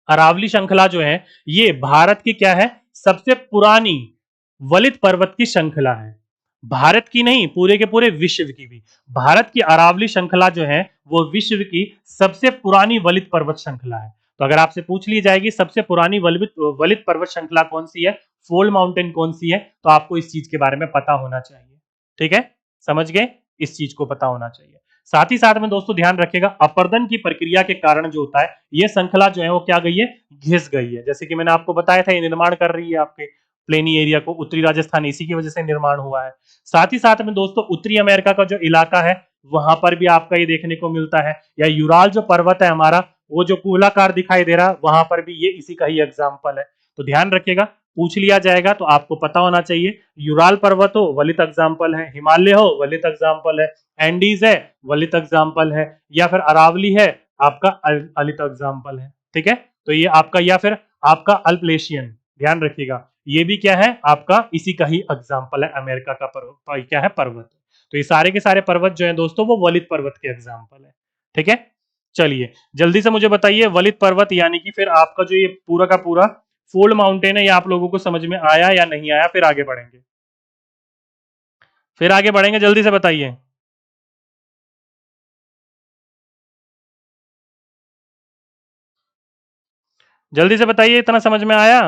अरावली श्रृंखला जो है ये भारत की क्या है, सबसे पुरानी वलित पर्वत की श्रृंखला है। भारत की नहीं, पूरे के पूरे विश्व की भी। भारत की अरावली श्रृंखला जो है वो विश्व की सबसे पुरानी वलित पर्वत श्रृंखला है। तो अगर आपसे पूछ ली जाएगी सबसे पुरानी वलित पर्वत श्रृंखला कौन सी है, फोल्ड माउंटेन कौन सी है, तो आपको इस चीज के बारे में पता होना चाहिए। ठीक है, समझ गए, इस चीज को पता होना चाहिए। साथ ही साथ में दोस्तों ध्यान रखिएगा, अपर्दन की प्रक्रिया के कारण जो होता है ये श्रृंखला जो है वो क्या गई है, घिस गई है। जैसे कि मैंने आपको बताया था ये निर्माण कर रही है आपके प्लेनी एरिया को, उत्तरी राजस्थान, इसी की वजह से निर्माण हुआ है। साथ ही साथ में दोस्तों उत्तरी अमेरिका का जो इलाका है वहां पर भी आपका ये देखने को मिलता है, या यूराल जो पर्वत है हमारा वो जो गोलाकार दिखाई दे रहा है वहां पर भी ये इसी का ही एग्जाम्पल है। तो ध्यान रखिएगा, पूछ लिया जाएगा तो आपको पता होना चाहिए, यूराल पर्वत हो वलित एग्जाम्पल है, हिमालय हो वलित एग्जाम्पल है, एंडीज है वलित एग्जाम्पल है, या फिर अरावली है आपका अलित एग्जाम्पल है। ठीक है, तो ये आपका, या फिर आपका अल्पलेशियन, ध्यान रखिएगा ये भी क्या है आपका इसी का ही एग्जाम्पल है, अमेरिका का पर्वत क्या है, पर्वत। तो ये सारे के सारे पर्वत जो है दोस्तों वो वलित पर्वत के एग्जाम्पल है। ठीक है, चलिए जल्दी से मुझे बताइए वलित पर्वत यानी कि फिर आपका जो ये पूरा का पूरा फोल्ड माउंटेन है ये आप लोगों को समझ में आया या नहीं आया? फिर आगे बढ़ेंगे, फिर आगे बढ़ेंगे, जल्दी से बताइए। जल्दी से बताइए, इतना समझ में आया?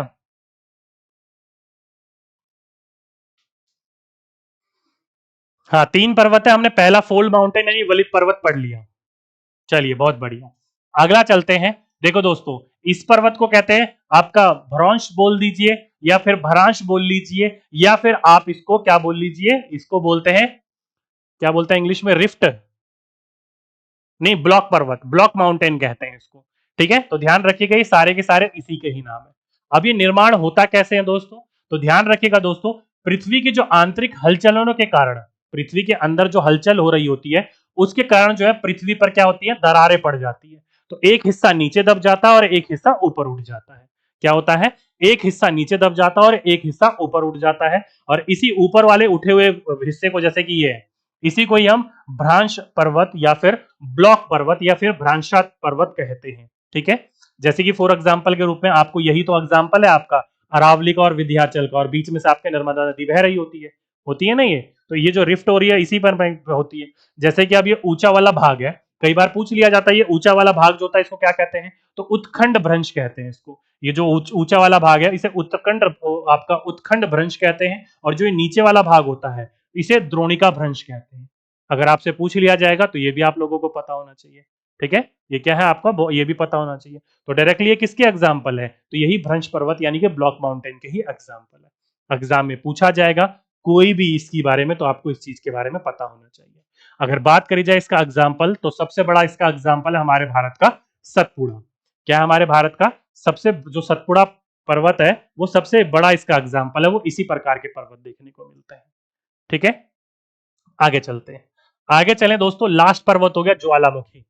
हाँ, 3 पर्वत है, हमने पहला फोल्ड माउंटेन यानी वलित पर्वत पढ़ लिया। चलिए बहुत बढ़िया, अगला चलते हैं। देखो दोस्तों, इस पर्वत को कहते हैं आपका भ्रंश बोल दीजिए, या फिर भ्रांश बोल लीजिए, या फिर आप इसको क्या बोल लीजिए, इसको बोलते हैं, क्या बोलते हैं इंग्लिश में, रिफ्ट नहीं, ब्लॉक पर्वत, ब्लॉक माउंटेन कहते हैं इसको। ठीक है, तो ध्यान रखिएगा ये सारे के सारे इसी के ही नाम है। अब ये निर्माण होता कैसे है दोस्तों, तो ध्यान रखिएगा दोस्तों, पृथ्वी की जो आंतरिक हलचलों के कारण, पृथ्वी के अंदर जो हलचल हो रही होती है उसके कारण जो है पृथ्वी पर क्या होती है, दरारें पड़ जाती है। तो एक हिस्सा नीचे दब जाता है और एक हिस्सा ऊपर उठ जाता है। क्या होता है, एक हिस्सा नीचे दब जाता है और एक हिस्सा ऊपर उठ जाता है, और इसी ऊपर वाले उठे हुए हिस्से को, जैसे कि ये है, इसी को ही हम भ्रांश पर्वत या फिर ब्लॉक पर्वत या फिर भ्रांशात पर्वत कहते हैं। ठीक है, जैसे कि फॉर एग्जांपल के रूप में आपको यही तो एग्जांपल है आपका अरावली का और विंध्याचल का, और बीच में से आपके नर्मदा नदी बह रही होती है ना ये, तो ये जो रिफ्ट हो रही है इसी पर होती है। जैसे कि अब ये ऊंचा वाला भाग है, कई बार पूछ लिया जाता है ये ऊंचा वाला भाग जो होता है इसको क्या कहते हैं, तो उत्खंड भ्रंश कहते हैं इसको। ये जो ऊंचा वाला भाग है इसे उत्खंड, आपका उत्खंड भ्रंश कहते हैं, और जो ये नीचे वाला भाग होता है इसे द्रोणिका भ्रंश कहते हैं। अगर आपसे पूछ लिया जाएगा तो ये भी आप लोगों को पता होना चाहिए। ठीक है, ये क्या है आपका, ये भी पता होना चाहिए। तो डायरेक्टली ये किसके एग्जाम्पल है, तो यही भ्रंश पर्वत यानी कि ब्लॉक माउंटेन के ही एग्जाम्पल है। एग्जाम में पूछा जाएगा कोई भी इसके बारे में तो आपको इस चीज के बारे में पता होना चाहिए। अगर बात करी जाए इसका एग्जाम्पल, तो सबसे बड़ा इसका एग्जाम्पल है हमारे भारत का सतपुड़ा। क्या है हमारे भारत का सबसे, जो सतपुड़ा पर्वत है वो सबसे बड़ा इसका एग्जाम्पल है, वो इसी प्रकार के पर्वत देखने को मिलते हैं। ठीक है, आगे चलते हैं, आगे चलें दोस्तों, लास्ट पर्वत हो गया ज्वालामुखी,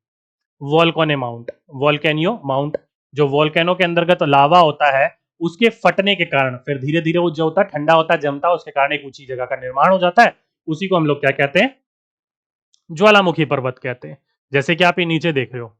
वोल्केनो माउंट, वोल्केनियो माउंट। जो वोल्केनो के अंतर्गत लावा होता है उसके फटने के कारण फिर धीरे धीरे वो जो होता है ठंडा होता है, जमता है, उसके कारण एक ऊंची जगह का निर्माण हो जाता है, उसी को हम लोग क्या कहते हैं, ज्वालामुखी पर्वत कहते हैं। जैसे कि आप ये नीचे देख रहे हो,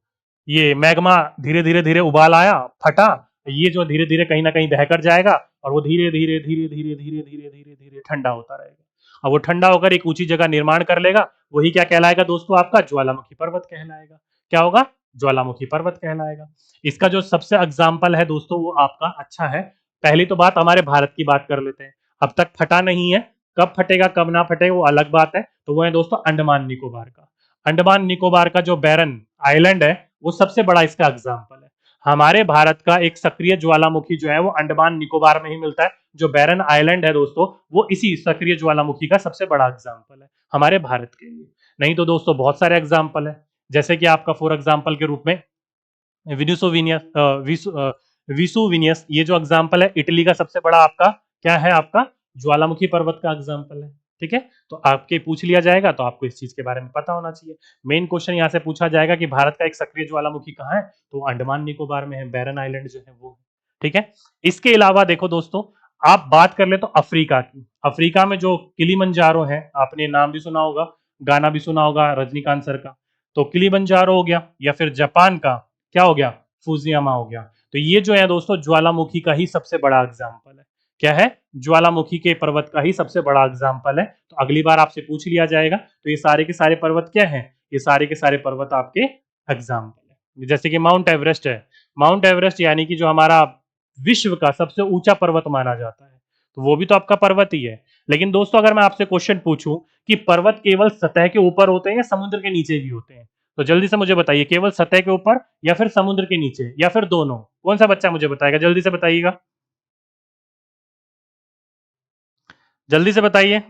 ये मैग्मा धीरे धीरे धीरे उबाल आया, फटा, ये जो धीरे धीरे कहीं ना कहीं बहकर जाएगा और वो धीरे धीरे धीरे धीरे धीरे धीरे धीरे धीरे ठंडा होता रहेगा। अब वो ठंडा होकर एक ऊंची जगह निर्माण कर लेगा, वही क्या कहलाएगा दोस्तों, आपका ज्वालामुखी पर्वत कहलाएगा। क्या होगा, ज्वालामुखी पर्वत कहलाएगा। इसका जो सबसे एग्जाम्पल है दोस्तों वो आपका अच्छा है। पहली तो बात हमारे भारत की बात कर लेते हैं, अब तक फटा नहीं है, कब फटेगा कब ना फटेगा वो अलग बात है। तो वो है दोस्तों अंडमान निकोबार का, अंडमान निकोबार का जो बैरन आइलैंड है वो सबसे बड़ा इसका एग्जाम्पल है। हमारे भारत का एक सक्रिय ज्वालामुखी जो है वो अंडमान निकोबार में ही मिलता है, जो बैरन आइलैंड है दोस्तों वो इसी सक्रिय ज्वालामुखी का सबसे बड़ा एग्जाम्पल है हमारे भारत के लिए। नहीं तो दोस्तों बहुत सारे एग्जाम्पल है, जैसे कि आपका फॉर एग्जाम्पल के रूप में विसुविनियस, विसुविनियस, ये जो एग्जाम्पल है इटली का सबसे बड़ा आपका क्या है, आपका ज्वालामुखी पर्वत का एग्जाम्पल है। ठीक है, तो आपके पूछ लिया जाएगा तो आपको इस चीज के बारे में पता होना चाहिए। मेन क्वेश्चन यहाँ से पूछा जाएगा कि भारत का एक सक्रिय ज्वालामुखी कहाँ है, तो अंडमान निकोबार में है, बैरन आइलैंड जो है वो। ठीक है, इसके अलावा देखो दोस्तों, आप बात कर ले तो अफ्रीका की। अफ्रीका में जो किलिमंजारो है, आपने नाम भी सुना होगा, गाना भी सुना होगा रजनीकांत सर का। तो किलिमंजारो हो गया, या फिर जापान का क्या हो गया, फुजियामा हो गया। तो ये जो है दोस्तों ज्वालामुखी का ही सबसे बड़ा एग्जाम्पल है। क्या है, ज्वालामुखी के पर्वत का ही सबसे बड़ा एग्जाम्पल है। तो अगली बार आपसे पूछ लिया जाएगा तो ये सारे के सारे पर्वत क्या है, ये सारे के सारे पर्वत आपके एग्जाम्पल है। जैसे कि माउंट एवरेस्ट है, माउंट एवरेस्ट यानी कि जो हमारा विश्व का सबसे ऊंचा पर्वत माना जाता है, तो वो भी तो आपका पर्वत ही है। लेकिन दोस्तों अगर मैं आपसे क्वेश्चन पूछूं कि पर्वत केवल सतह के ऊपर होते हैं या समुद्र के नीचे भी होते हैं, तो जल्दी से मुझे बताइए, केवल सतह के ऊपर या फिर समुद्र के नीचे या फिर दोनों, कौन सा बच्चा मुझे बताएगा, जल्दी से बताइएगा, जल्दी से बताइए।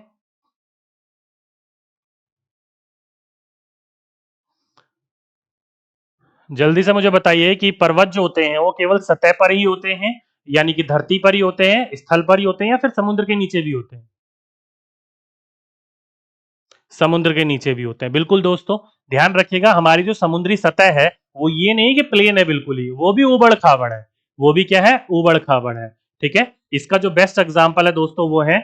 जल्दी से मुझे बताइए कि पर्वत जो होते हैं वो केवल सतह पर ही होते हैं, यानी कि धरती पर ही होते हैं, स्थल पर ही होते हैं, या फिर समुद्र के नीचे भी होते हैं। समुद्र के नीचे भी होते हैं, बिल्कुल दोस्तों। ध्यान रखिएगा, हमारी जो समुद्री सतह है वो ये नहीं कि प्लेन है, बिल्कुल ही, वो भी उबड़ खाबड़ है। वो भी क्या है, उबड़ खाबड़ है। ठीक है, इसका जो बेस्ट एग्जाम्पल है दोस्तों वो है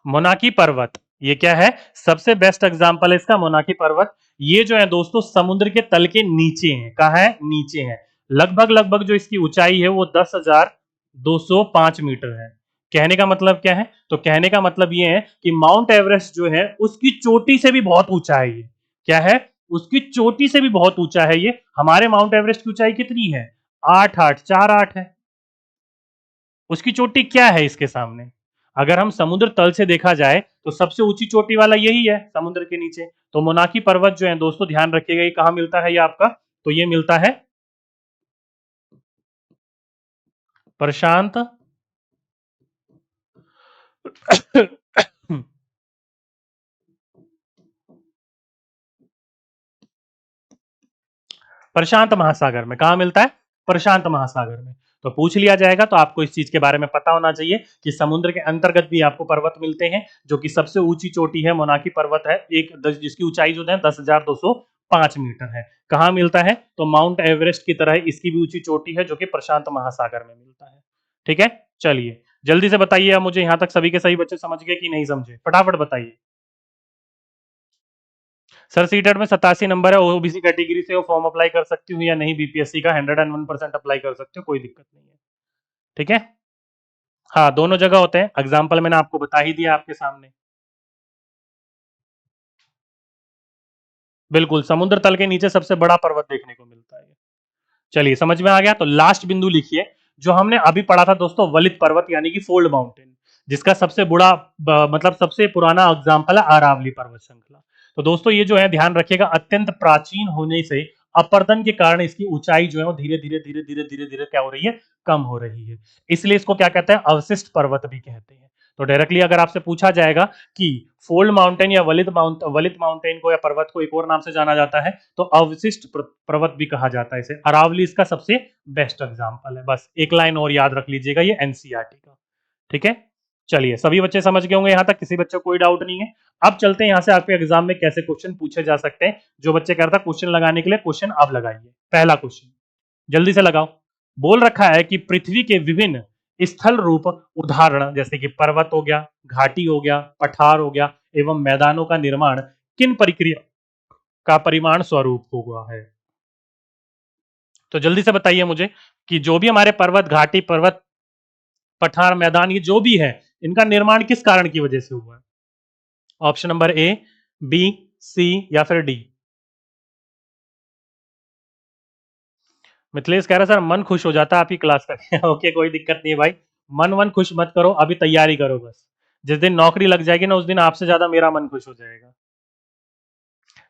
मोनाकी पर्वत। ये क्या है, सबसे बेस्ट एग्जांपल है इसका मोनाकी पर्वत। ये जो है दोस्तों समुद्र के तल के नीचे है, कहा है, नीचे है। लगभग लगभग जो इसकी ऊंचाई है वो 10,205 मीटर है। कहने का मतलब क्या है, तो कहने का मतलब ये है कि माउंट एवरेस्ट जो है उसकी चोटी से भी बहुत ऊंचा है ये। क्या है, उसकी चोटी से भी बहुत ऊंचा है ये। हमारे माउंट एवरेस्ट की ऊंचाई कितनी है, 8,848 है। उसकी चोटी क्या है इसके सामने। अगर हम समुद्र तल से देखा जाए तो सबसे ऊंची चोटी वाला यही है समुद्र के नीचे। तो मोनाकी पर्वत जो है दोस्तों, ध्यान रखिएगा, ये कहां मिलता है ये आपका, तो ये मिलता है प्रशांत प्रशांत महासागर में। कहा मिलता है, प्रशांत महासागर में। तो पूछ लिया जाएगा तो आपको इस चीज के बारे में पता होना चाहिए कि समुद्र के अंतर्गत भी आपको पर्वत मिलते हैं, जो कि सबसे ऊंची चोटी है मोनाकी पर्वत है, जिसकी ऊंचाई जो है 10,205 मीटर है। कहाँ मिलता है, तो माउंट एवरेस्ट की तरह इसकी भी ऊंची चोटी है जो कि प्रशांत महासागर में मिलता है। ठीक है, चलिए जल्दी से बताइए आप मुझे, यहां तक सभी के सही बच्चे समझ गए कि नहीं समझे, फटाफट बताइए। सर सीटेट में 87 नंबर है, ओबीसी कैटेगरी से वो फॉर्म अप्लाई कर सकती हूँ या नहीं, बीपीएससी का 101% अप्लाई कर सकते हो, कोई दिक्कत नहीं है। ठीक है, हाँ दोनों जगह होते हैं, एग्जाम्पल मैंने आपको बता ही दिया आपके सामने। बिल्कुल, समुद्र तल के नीचे सबसे बड़ा पर्वत देखने को मिलता है। चलिए समझ में आ गया, तो लास्ट बिंदु लिखिए, जो हमने अभी पढ़ा था दोस्तों, वलित पर्वत यानी कि फोल्ड माउंटेन, जिसका सबसे बड़ा मतलब सबसे पुराना एग्जाम्पल है अरावली पर्वत श्रृंखला। तो दोस्तों ये जो है ध्यान रखिएगा, अत्यंत प्राचीन होने से अपरदन के कारण इसकी ऊंचाई जो है वो धीरे धीरे धीरे धीरे धीरे धीरे क्या हो रही है, कम हो रही है। इसलिए इसको क्या कहते हैं, अवशिष्ट पर्वत भी कहते हैं। तो डायरेक्टली अगर आपसे पूछा जाएगा कि फोल्ड माउंटेन या वलित माउंटेन को या पर्वत को एक और नाम से जाना जाता है, तो अवशिष्ट पर्वत भी कहा जाता है इसे। अरावली इसका सबसे बेस्ट एग्जांपल है। बस एक लाइन और याद रख लीजिएगा, ये एनसीईआरटी का। ठीक है, चलिए सभी बच्चे समझ गए होंगे, यहां तक किसी बच्चे को कोई डाउट नहीं है। अब चलते हैं यहां से आपके एग्जाम में कैसे क्वेश्चन पूछे जा सकते हैं। जो बच्चे कह रहा था क्वेश्चन लगाने के लिए, क्वेश्चन अब लगाइए। पहला क्वेश्चन जल्दी से लगाओ। बोल रखा है कि पृथ्वी के विभिन्न स्थल रूप उदाहरण, जैसे कि पर्वत हो गया, घाटी हो गया, पठार हो गया, एवं मैदानों का निर्माण किन प्रक्रिया का परिमाण स्वरूप हुआ है। तो जल्दी से बताइए मुझे कि जो भी हमारे पर्वत, घाटी, पर्वत, पठार, मैदान, ये जो भी है, इनका निर्माण किस कारण की वजह से हुआ है। ऑप्शन नंबर ए, बी, सी या फिर डी। मिथिलेश कह रहा सर मन खुश हो जाता है आपकी क्लास करके। ओके कोई दिक्कत नहीं है भाई, मन वन खुश मत करो, अभी तैयारी करो बस। जिस दिन नौकरी लग जाएगी ना, उस दिन आपसे ज्यादा मेरा मन खुश हो जाएगा।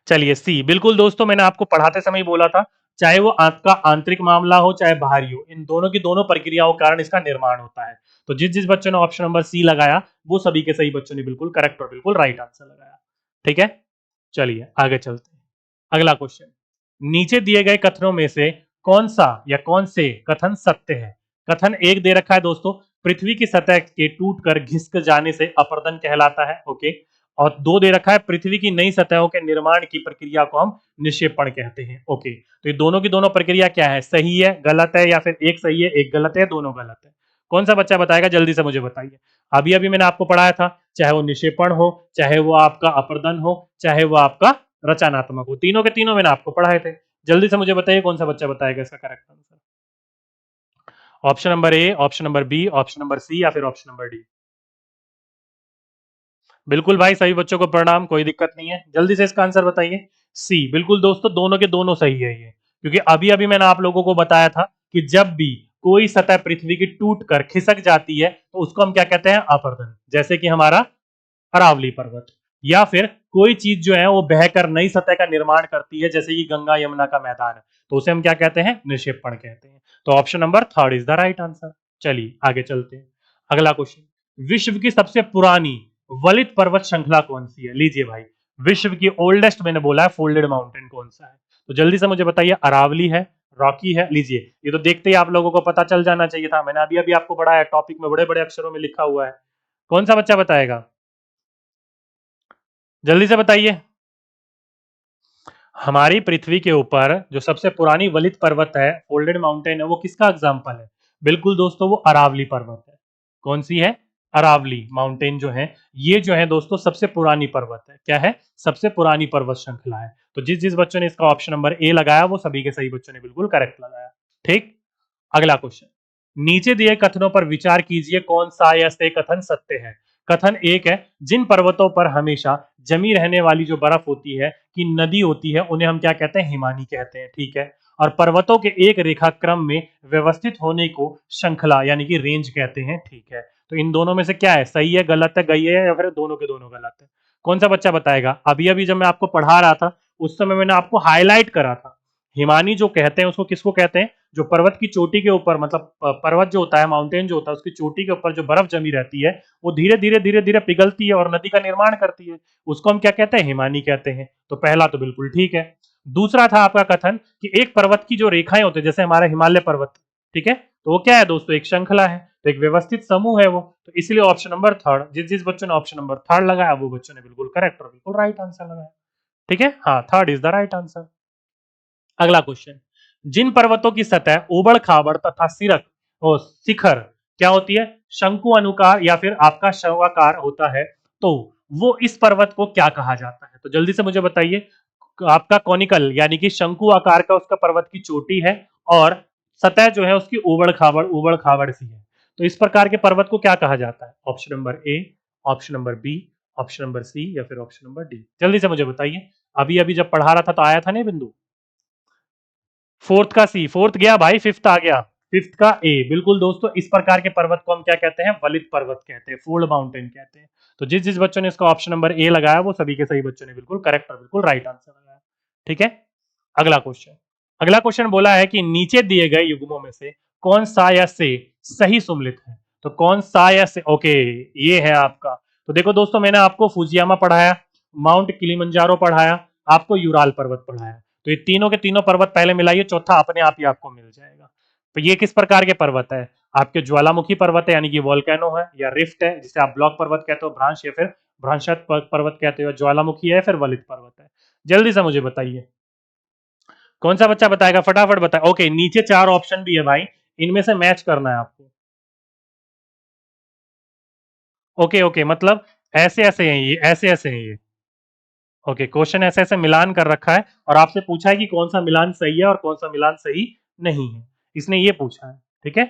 चलिए सी, बिल्कुल दोस्तों, मैंने आपको पढ़ाते समय ही बोला था, चाहे वो आपका आंतरिक मामला हो चाहे बाहरी हो, इन दोनों की दोनों प्रक्रियाओं के कारण इसका निर्माण होता है। तो जिस जिस बच्चों ने ऑप्शन नंबर सी लगाया, वो सभी के सही बच्चों ने बिल्कुल करेक्ट और बिल्कुल राइट आंसर लगाया। ठीक है, चलिए आगे चलते हैं। अगला क्वेश्चन, नीचे दिए गए कथनों में से कौन सा या कौन से कथन सत्य है? कथन एक दे रखा है दोस्तों, पृथ्वी की सतह के टूटकर घिसक जाने से अपरदन कहलाता है। ओके। और दो दे रखा है, पृथ्वी की नई सतहों के निर्माण की प्रक्रिया को हम निक्षेपण कहते हैं। ओके। तो ये दोनों की दोनों प्रक्रिया क्या है, सही है, गलत है, या फिर एक सही है एक गलत है, दोनों गलत है? कौन सा बच्चा बताएगा, जल्दी से मुझे बताइए। अभी अभी मैंने आपको पढ़ाया था, चाहे वो निक्षेपण हो, चाहे वो आपका अपरदन हो, चाहे वो आपका रचनात्मक हो, तीनों के तीनों मैंने आपको पढ़ाए थे। जल्दी से मुझे बताइए कौन सा बच्चा बताएगा इसका correct answer. Option number A, option number B, option number C, या फिर ऑप्शन नंबर डी? बिल्कुल भाई, सभी बच्चों को प्रणाम, कोई दिक्कत नहीं है। जल्दी से इसका आंसर बताइए। सी, बिल्कुल दोस्तों, दोनों के दोनों सही है ये, क्योंकि अभी अभी मैंने आप लोगों को बताया था कि जब भी कोई सतह पृथ्वी की टूट कर खिसक जाती है तो उसको हम क्या कहते हैं, अपरदन। जैसे कि हमारा अरावली पर्वत, या फिर कोई चीज जो है वो बहकर नई सतह का निर्माण करती है, जैसे कि गंगा यमुना का मैदान है, तो उसे हम क्या कहते हैं, निक्षेपण कहते हैं। तो option number third is the right answer. चलिए आगे चलते हैं। अगला क्वेश्चन, विश्व की सबसे पुरानी वलित पर्वत श्रृंखला कौन सी है? लीजिए भाई, विश्व की ओल्डेस्ट मैंने बोला है फोल्डेड माउंटेन कौन सा है? तो जल्दी से मुझे बताइए, अरावली है, रॉकी है? लीजिए, ये तो देखते ही आप लोगों को पता चल जाना चाहिए था, मैंने अभी अभी आपको पढ़ाया, टॉपिक में बड़े बड़े अक्षरों में लिखा हुआ है। कौन सा बच्चा बताएगा, जल्दी से बताइए। हमारी पृथ्वी के ऊपर जो सबसे पुरानी वलित पर्वत है, फोल्डेड माउंटेन है, वो किसका एग्जाम्पल है? बिल्कुल दोस्तों, वो अरावली पर्वत है। कौन सी है? अरावली माउंटेन जो है, ये जो है दोस्तों सबसे पुरानी पर्वत है। क्या है? सबसे पुरानी पर्वत श्रृंखला है। तो जिस जिस बच्चों ने इसका ऑप्शन नंबर ए लगाया वो सभी के सही बच्चों ने बिल्कुल करेक्ट लगाया। ठीक। अगला क्वेश्चन, नीचे दिए कथनों पर विचार कीजिए, कौन सा या से कथन सत्य है? कथन एक है, जिन पर्वतों पर हमेशा जमी रहने वाली जो बर्फ होती है कि नदी होती है, उन्हें हम क्या कहते हैं, हिमानी कहते हैं। ठीक है। और पर्वतों के एक रेखाक्रम में व्यवस्थित होने को श्रृंखला यानी कि रेंज कहते हैं। ठीक है। तो इन दोनों में से क्या है, सही है, गलत है, गई है, या फिर दोनों के दोनों गलत है? कौन सा बच्चा बताएगा? अभी अभी जब मैं आपको पढ़ा रहा था उस समय मैंने आपको हाईलाइट करा था, हिमानी जो कहते हैं उसको किसको कहते हैं, जो पर्वत की चोटी के ऊपर, मतलब पर्वत जो होता है, माउंटेन जो होता है, उसकी चोटी के ऊपर जो बर्फ जमी रहती है वो धीरे धीरे धीरे धीरे पिघलती है और नदी का निर्माण करती है, उसको हम क्या कहते हैं, हिमानी कहते हैं। तो पहला तो बिल्कुल ठीक है। दूसरा था आपका कथन कि एक पर्वत की जो रेखाएं होते हैं, जैसे हमारा हिमालय पर्वत, ठीक है, तो वो क्या है दोस्तों, एक श्रृंखला है, तो एक व्यवस्थित समूह है वो। तो इसलिए ऑप्शन नंबर थर्ड, जिस जिस बच्चों ने ऑप्शन नंबर थर्ड लगाया वो बच्चों ने बिल्कुल करेक्ट और बिल्कुल राइट आंसर लगाया। ठीक है, हाँ, third is the right answer. अगला क्वेश्चन, जिन पर्वतों की सतह उबड़ खाबड़ तथा सिरक और शिखर क्या होती है, शंकु अनुकार या फिर आपका शवाकार होता है, तो वो इस पर्वत को क्या कहा जाता है? तो जल्दी से मुझे बताइए। आपका कॉनिकल यानी कि शंकु आकार का उसका पर्वत की चोटी है, और सतह जो है उसकी उबड़ खाबड़ सी है, तो इस प्रकार के पर्वत को क्या कहा जाता है? Option number A, option number B, option number C, या फिर ऑप्शन नंबर डी? जल्दी से मुझे बताइए। अभी अभी जब पढ़ा रहा था तो आया था नहीं बिंदु। फोर्थ का सी, फोर्थ गया भाई, फिफ्थ आ गया। फिफ्थ का ए, बिल्कुल दोस्तों, इस प्रकार के पर्वत को हम क्या कहते हैं, वलित पर्वत कहते हैं, फोल्ड माउंटेन कहते हैं। तो जिस जिस बच्चों ने इसका ऑप्शन नंबर ए लगाया वो सभी के सही बच्चों ने बिल्कुल करेक्ट और बिल्कुल राइट आंसर लगाया। ठीक है। अगला क्वेश्चन, अगला क्वेश्चन बोला है कि नीचे दिए गए युग्मों में से कौन सा या से सही सुमलित है? तो कौन सा या से, ओके, ये है आपका। तो देखो दोस्तों, मैंने आपको फुजियामा पढ़ाया, माउंट किलिमंजारो पढ़ाया, आपको यूराल पर्वत पढ़ाया, तो ये तीनों के तीनों पर्वत पहले मिलाइए, चौथा अपने आप ही आपको मिल जाएगा। तो ये किस प्रकार के पर्वत है? आपके ज्वालामुखी पर्वत है, यानी कि वोल्केनो है, या रिफ्ट है जिसे आप ब्लॉक पर्वत कहते हो, भ्रांश या फिर भ्रंशत पर्वत कहते हो, ज्वालामुखी है, फिर वलित पर्वत है? जल्दी से मुझे बताइए, कौन सा बच्चा बताएगा, फटाफट बताए। ओके, नीचे चार ऑप्शन भी है भाई, इनमें से मैच करना है आपको। ओके ओके, मतलब ऐसे ऐसे हैं ये, ऐसे ऐसे हैं ये। ओके, क्वेश्चन ऐसे ऐसे मिलान कर रखा है और आपसे पूछा है कि कौन सा मिलान सही है और कौन सा मिलान सही नहीं है, इसने ये पूछा है। ठीक है,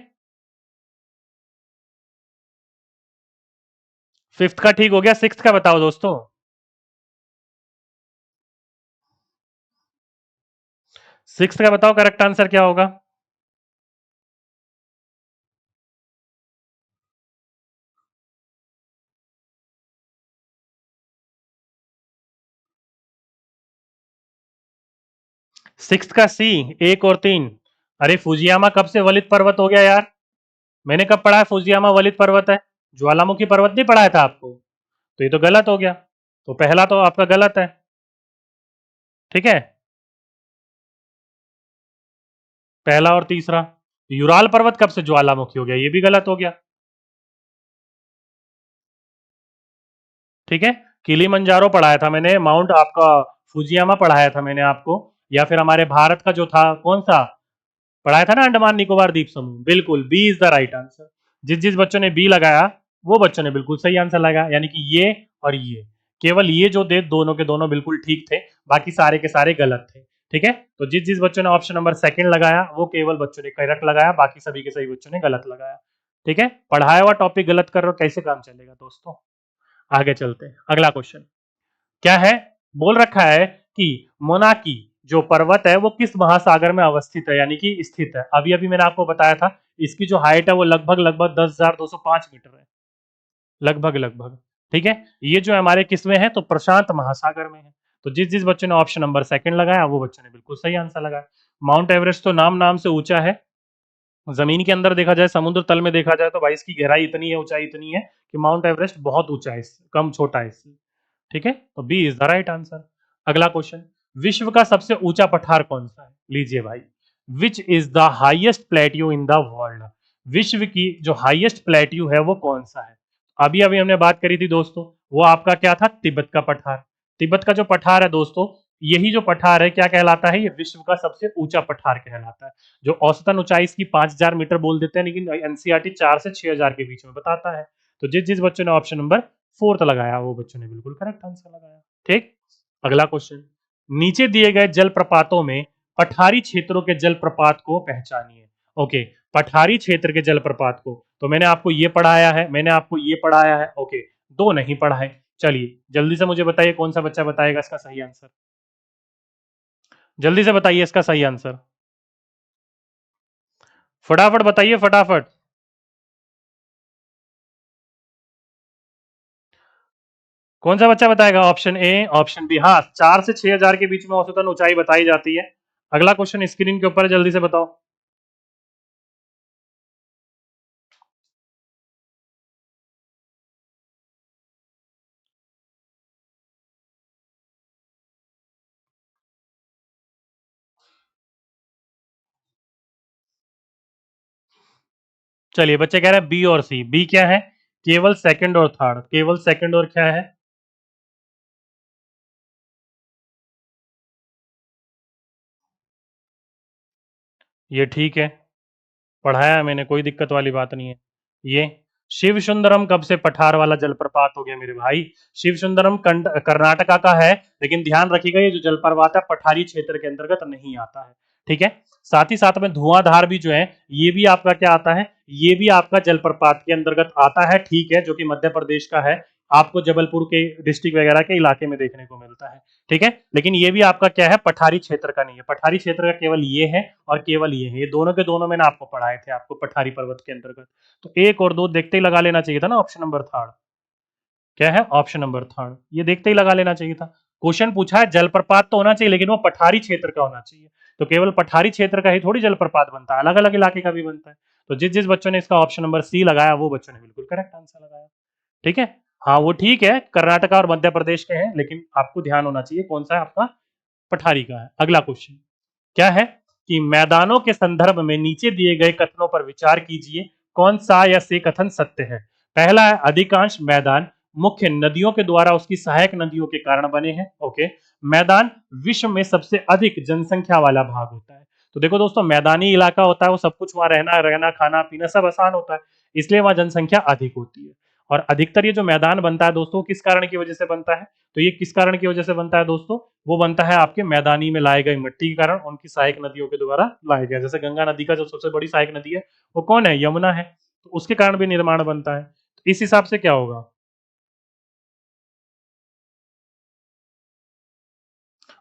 फिफ्थ का ठीक हो गया, सिक्स्थ का बताओ दोस्तों। सिक्स्थ का बताओ करेक्ट आंसर क्या होगा। सिक्स्थ का सी, एक और तीन। अरे फुजियामा कब से वलित पर्वत हो गया यार? मैंने कब पढ़ा है फुजियामा वलित पर्वत है? ज्वालामुखी पर्वत नहीं पढ़ाया था आपको? तो ये तो गलत हो गया, तो पहला तो आपका गलत है। ठीक है, पहला और तीसरा। यूराल पर्वत कब से ज्वालामुखी हो गया, ये भी गलत हो गया। ठीक है, किलीमंजारो पढ़ाया था मैंने, माउंट आपका फुजियामा पढ़ाया था मैंने आपको, या फिर हमारे भारत का जो था कौन सा पढ़ाया था ना, अंडमान निकोबार द्वीप समूह। बिल्कुल, B is the right answer. जिस जिस बच्चों ने बी लगाया वो बच्चों ने बिल्कुल सही आंसर लगाया, यानी कि ये और ये, केवल ये जो दे दोनों के दोनों बिल्कुल ठीक थे, बाकी सारे के सारे गलत थे। ठीक है, तो जिस जिस बच्चों ने ऑप्शन नंबर सेकंड लगाया वो केवल बच्चों ने करेक्ट लगाया, बाकी सभी के सभी बच्चों ने गलत लगाया। ठीक है, पढ़ाया हुआ टॉपिक गलत कर रहे हो, कैसे काम चलेगा दोस्तों। आगे चलते हैं, अगला क्वेश्चन क्या है। बोल रखा है कि मोनाकी जो पर्वत है वो किस महासागर में अवस्थित है, यानी कि स्थित है। अभी अभी मैंने आपको बताया था इसकी जो हाइट है वो लगभग लगभग 10,205 मीटर है, लगभग लगभग। ठीक है, ये जो हमारे किस में है, तो प्रशांत महासागर में है। तो जिस जिस बच्चों ने ऑप्शन नंबर सेकंड लगाया वो बच्चों ने बिल्कुल सही आंसर लगाया। माउंट एवरेस्ट तो नाम नाम से ऊंचा है, जमीन के अंदर देखा जाए, समुद्र तल में देखा जाए तो भाई इसकी गहराई इतनी है, ऊंचाई इतनी है कि माउंट एवरेस्ट बहुत ऊंचा है, इससे कम छोटा है इससे। ठीक है, तो B is the right answer. अगला क्वेश्चन, विश्व का सबसे ऊंचा पठार कौन सा है। लीजिए भाई, which is the highest plateau in the world. विश्व की जो हाईएस्ट प्लेट्यू है वो कौन सा है। अभी अभी हमने बात करी थी दोस्तों, वो आपका क्या था, तिब्बत का पठार। तिब्बत का जो पठार है दोस्तों, यही जो पठार है क्या कहलाता है, ये विश्व का सबसे ऊंचा पठार कहलाता है। जो औसतन ऊंचाई इसकी 5,000 मीटर बोल देते हैं, लेकिन एनसीईआरटी 4 से 6,000 के बीच में बताता है। तो जिस जिस बच्चों ने ऑप्शन नंबर फोर्थ लगाया वो बच्चों ने बिल्कुल करेक्ट आंसर लगाया। ठीक, अगला क्वेश्चन, नीचे दिए गए जलप्रपातों में पठारी क्षेत्रों के जलप्रपात को पहचानिए। ओके, पठारी क्षेत्र के जलप्रपात को तो मैंने आपको ये पढ़ाया है, मैंने आपको ये पढ़ाया है। ओके, दो नहीं पढ़ा है। चलिए जल्दी से मुझे बताइए कौन सा बच्चा बताएगा इसका सही आंसर, जल्दी से बताइए इसका सही आंसर, फटाफट बताइए फटाफट। कौन सा बच्चा बताएगा, ऑप्शन ए, ऑप्शन बी। हाँ, 4 से 6,000 के बीच में औसतन ऊंचाई बताई जाती है। अगला क्वेश्चन स्क्रीन के ऊपर है, जल्दी से बताओ। चलिए बच्चे कह रहे हैं बी और सी। बी क्या है, केवल सेकंड और थर्ड, केवल सेकंड और क्या है, ये ठीक है, पढ़ाया है मैंने, कोई दिक्कत वाली बात नहीं है। ये शिव सुंदरम कब से पठार वाला जलप्रपात हो गया मेरे भाई। शिव सुंदरम कर्नाटका का है, लेकिन ध्यान रखिएगा ये जो जलप्रपात है पठारी क्षेत्र के अंतर्गत नहीं आता है। ठीक है, साथ ही साथ में धुआंधार भी जो है ये भी आपका क्या आता है, ये भी आपका जलप्रपात के अंतर्गत आता है। ठीक है, जो कि मध्य प्रदेश का है, आपको जबलपुर के डिस्ट्रिक्ट वगैरह के इलाके में देखने को मिलता है। ठीक है, लेकिन ये भी आपका क्या है, पठारी क्षेत्र का नहीं है। पठारी क्षेत्र का केवल ये है और केवल ये है, ये दोनों के दोनों मैंने आपको पढ़ाए थे, आपको पठारी पर्वत के अंतर्गत। तो एक और दो देखते ही लगा लेना चाहिए था ना, ऑप्शन नंबर थर्ड क्या है, ऑप्शन नंबर थर्ड, ये देखते ही लगा लेना चाहिए था। क्वेश्चन पूछा है जलप्रपात तो होना चाहिए, लेकिन वो पठारी क्षेत्र का होना चाहिए। तो केवल पठारी क्षेत्र का ही थोड़ी जलप्रपात बनता है, अलग अलग इलाके का भी बनता है। तो जिस जिस बच्चों ने इसका ऑप्शन नंबर सी लगाया वो बच्चों ने बिल्कुल करेक्ट आंसर लगाया। ठीक है, हाँ वो ठीक है, कर्नाटका और मध्य प्रदेश के हैं, लेकिन आपको ध्यान होना चाहिए कौन सा है आपका, पठारी का है। अगला क्वेश्चन क्या है कि मैदानों के संदर्भ में नीचे दिए गए कथनों पर विचार कीजिए, कौन सा या से कथन सत्य है। पहला है, अधिकांश मैदान मुख्य नदियों के द्वारा उसकी सहायक नदियों के कारण बने हैं। ओके, मैदान विश्व में सबसे अधिक जनसंख्या वाला भाग होता है। तो देखो दोस्तों, मैदानी इलाका होता है वो सब कुछ वहां रहना रहना खाना पीना सब आसान होता है, इसलिए वहां जनसंख्या अधिक होती है। और अधिकतर ये जो मैदान बनता है दोस्तों, किस कारण की वजह से बनता है, तो ये किस कारण की वजह से बनता है दोस्तों, वो बनता है आपके मैदानी में लाए गए मिट्टी के कारण, उनकी सहायक नदियों के द्वारा लाए गए। जैसे गंगा नदी का जो सबसे बड़ी सहायक नदी है वो कौन है, यमुना है, तो उसके कारण भी निर्माण बनता है। तो इस हिसाब से क्या होगा,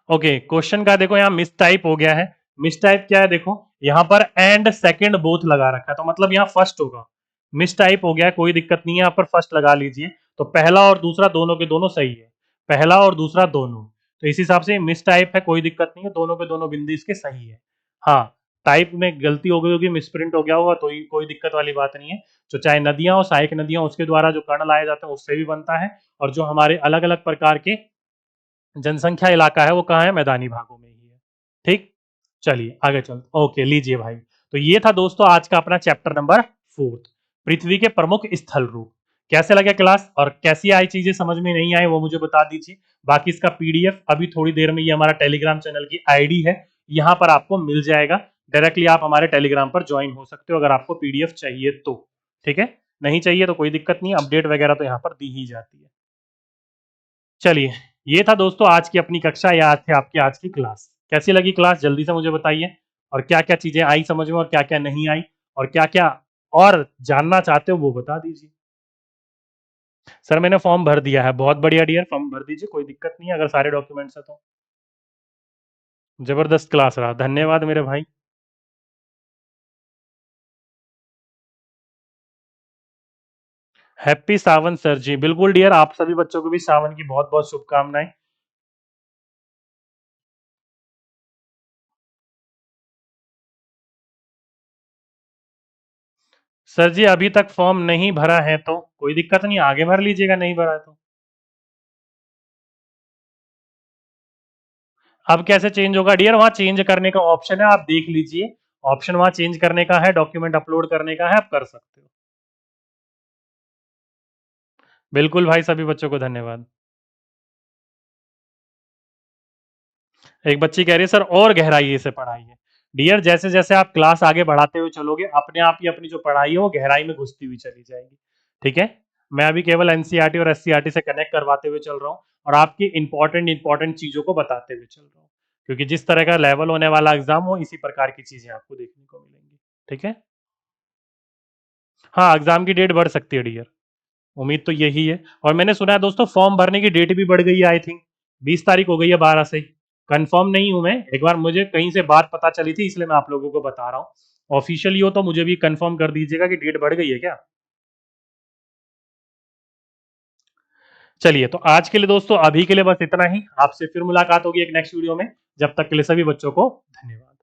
ओके क्वेश्चन का देखो यहाँ मिस टाइप हो गया है। मिस टाइप क्या है, देखो यहाँ पर एंड सेकंड बोथ लगा रखा है, तो मतलब यहाँ फर्स्ट होगा। मिस टाइप हो गया, कोई दिक्कत नहीं है, यहाँ पर फर्स्ट लगा लीजिए। तो पहला और दूसरा दोनों के दोनों सही है, पहला और दूसरा दोनों। तो इस हिसाब से मिस टाइप है, कोई दिक्कत नहीं है, दोनों के दोनों बिंदु इसके सही है। हाँ, टाइप में गलती हो गई होगी, मिसप्रिंट हो गया होगा, तो कोई दिक्कत वाली बात नहीं है। जो चाहे नदियां और सहायक नदियां उसके द्वारा जो कर्ण लाए जाते हैं उससे भी बनता है, और जो हमारे अलग अलग प्रकार के जनसंख्या इलाका है वो कहाँ है, मैदानी भागों में ही है। ठीक, चलिए आगे चलते, ओके लीजिए भाई। तो ये था दोस्तों आज का अपना चैप्टर नंबर 4, पृथ्वी के प्रमुख स्थल रूप। कैसे लगे क्लास, और कैसी आई चीजें समझ में नहीं आई वो मुझे बता दीजिए। बाकी इसका पीडीएफ अभी थोड़ी देर में ये हमारा टेलीग्राम चैनल की आईडी है, यहाँ पर आपको मिल जाएगा। डायरेक्टली आप हमारे टेलीग्राम पर ज्वाइन हो सकते हो अगर आपको पीडीएफ चाहिए तो। ठीक है, नहीं चाहिए तो कोई दिक्कत नहीं, अपडेट वगैरह तो यहाँ पर दी ही जाती है। चलिए, ये था दोस्तों आज की अपनी कक्षा, या आज थे आपकी आज की क्लास। कैसी लगी क्लास जल्दी से मुझे बताइए, और क्या क्या चीजें आई समझ में और क्या क्या नहीं आई, और क्या क्या और जानना चाहते हो वो बता दीजिए। सर मैंने फॉर्म भर दिया है, बहुत बढ़िया डियर, फॉर्म भर दीजिए, कोई दिक्कत नहीं है अगर सारे डॉक्यूमेंट्स है तो। जबरदस्त क्लास रहा, धन्यवाद मेरे भाई। हैप्पी सावन सर जी, बिल्कुल डियर, आप सभी बच्चों को भी सावन की बहुत बहुत शुभकामनाएं। सर जी अभी तक फॉर्म नहीं भरा है तो कोई दिक्कत नहीं, आगे भर लीजिएगा, नहीं भरा है तो। अब कैसे चेंज होगा डियर, वहां चेंज करने का ऑप्शन है, आप देख लीजिए। ऑप्शन वहां चेंज करने का है, डॉक्यूमेंट अपलोड करने का है, आप कर सकते हो। बिल्कुल भाई, सभी बच्चों को धन्यवाद। एक बच्ची कह रही है सर और गहराई से पढ़ाइए। डियर जैसे जैसे आप क्लास आगे बढ़ाते हुए चलोगे, अपने आप ही अपनी जो पढ़ाई है वो गहराई में घुसती हुई चली जाएगी। ठीक है, मैं अभी केवल एनसीईआरटी और एससीईआरटी से कनेक्ट करवाते हुए चल रहा हूँ, और आपकी इंपॉर्टेंट इंपॉर्टेंट चीजों को बताते हुए चल रहा हूँ, क्योंकि जिस तरह का लेवल होने वाला एग्जाम हो इसी प्रकार की चीजें आपको देखने को मिलेंगी। ठीक है, हाँ एग्जाम की डेट बढ़ सकती है डियर, उम्मीद तो यही है। और मैंने सुना है दोस्तों फॉर्म भरने की डेट भी बढ़ गई है, आई थिंक 20 तारीख हो गई है 12 से। कंफर्म नहीं हूं मैं, एक बार मुझे कहीं से बात पता चली थी इसलिए मैं आप लोगों को बता रहा हूँ। ऑफिशियली हो तो मुझे भी कंफर्म कर दीजिएगा कि डेट बढ़ गई है क्या। चलिए, तो आज के लिए दोस्तों अभी के लिए बस इतना ही, आपसे फिर मुलाकात होगी एक नेक्स्ट वीडियो में। जब तक के लिए सभी बच्चों को धन्यवाद।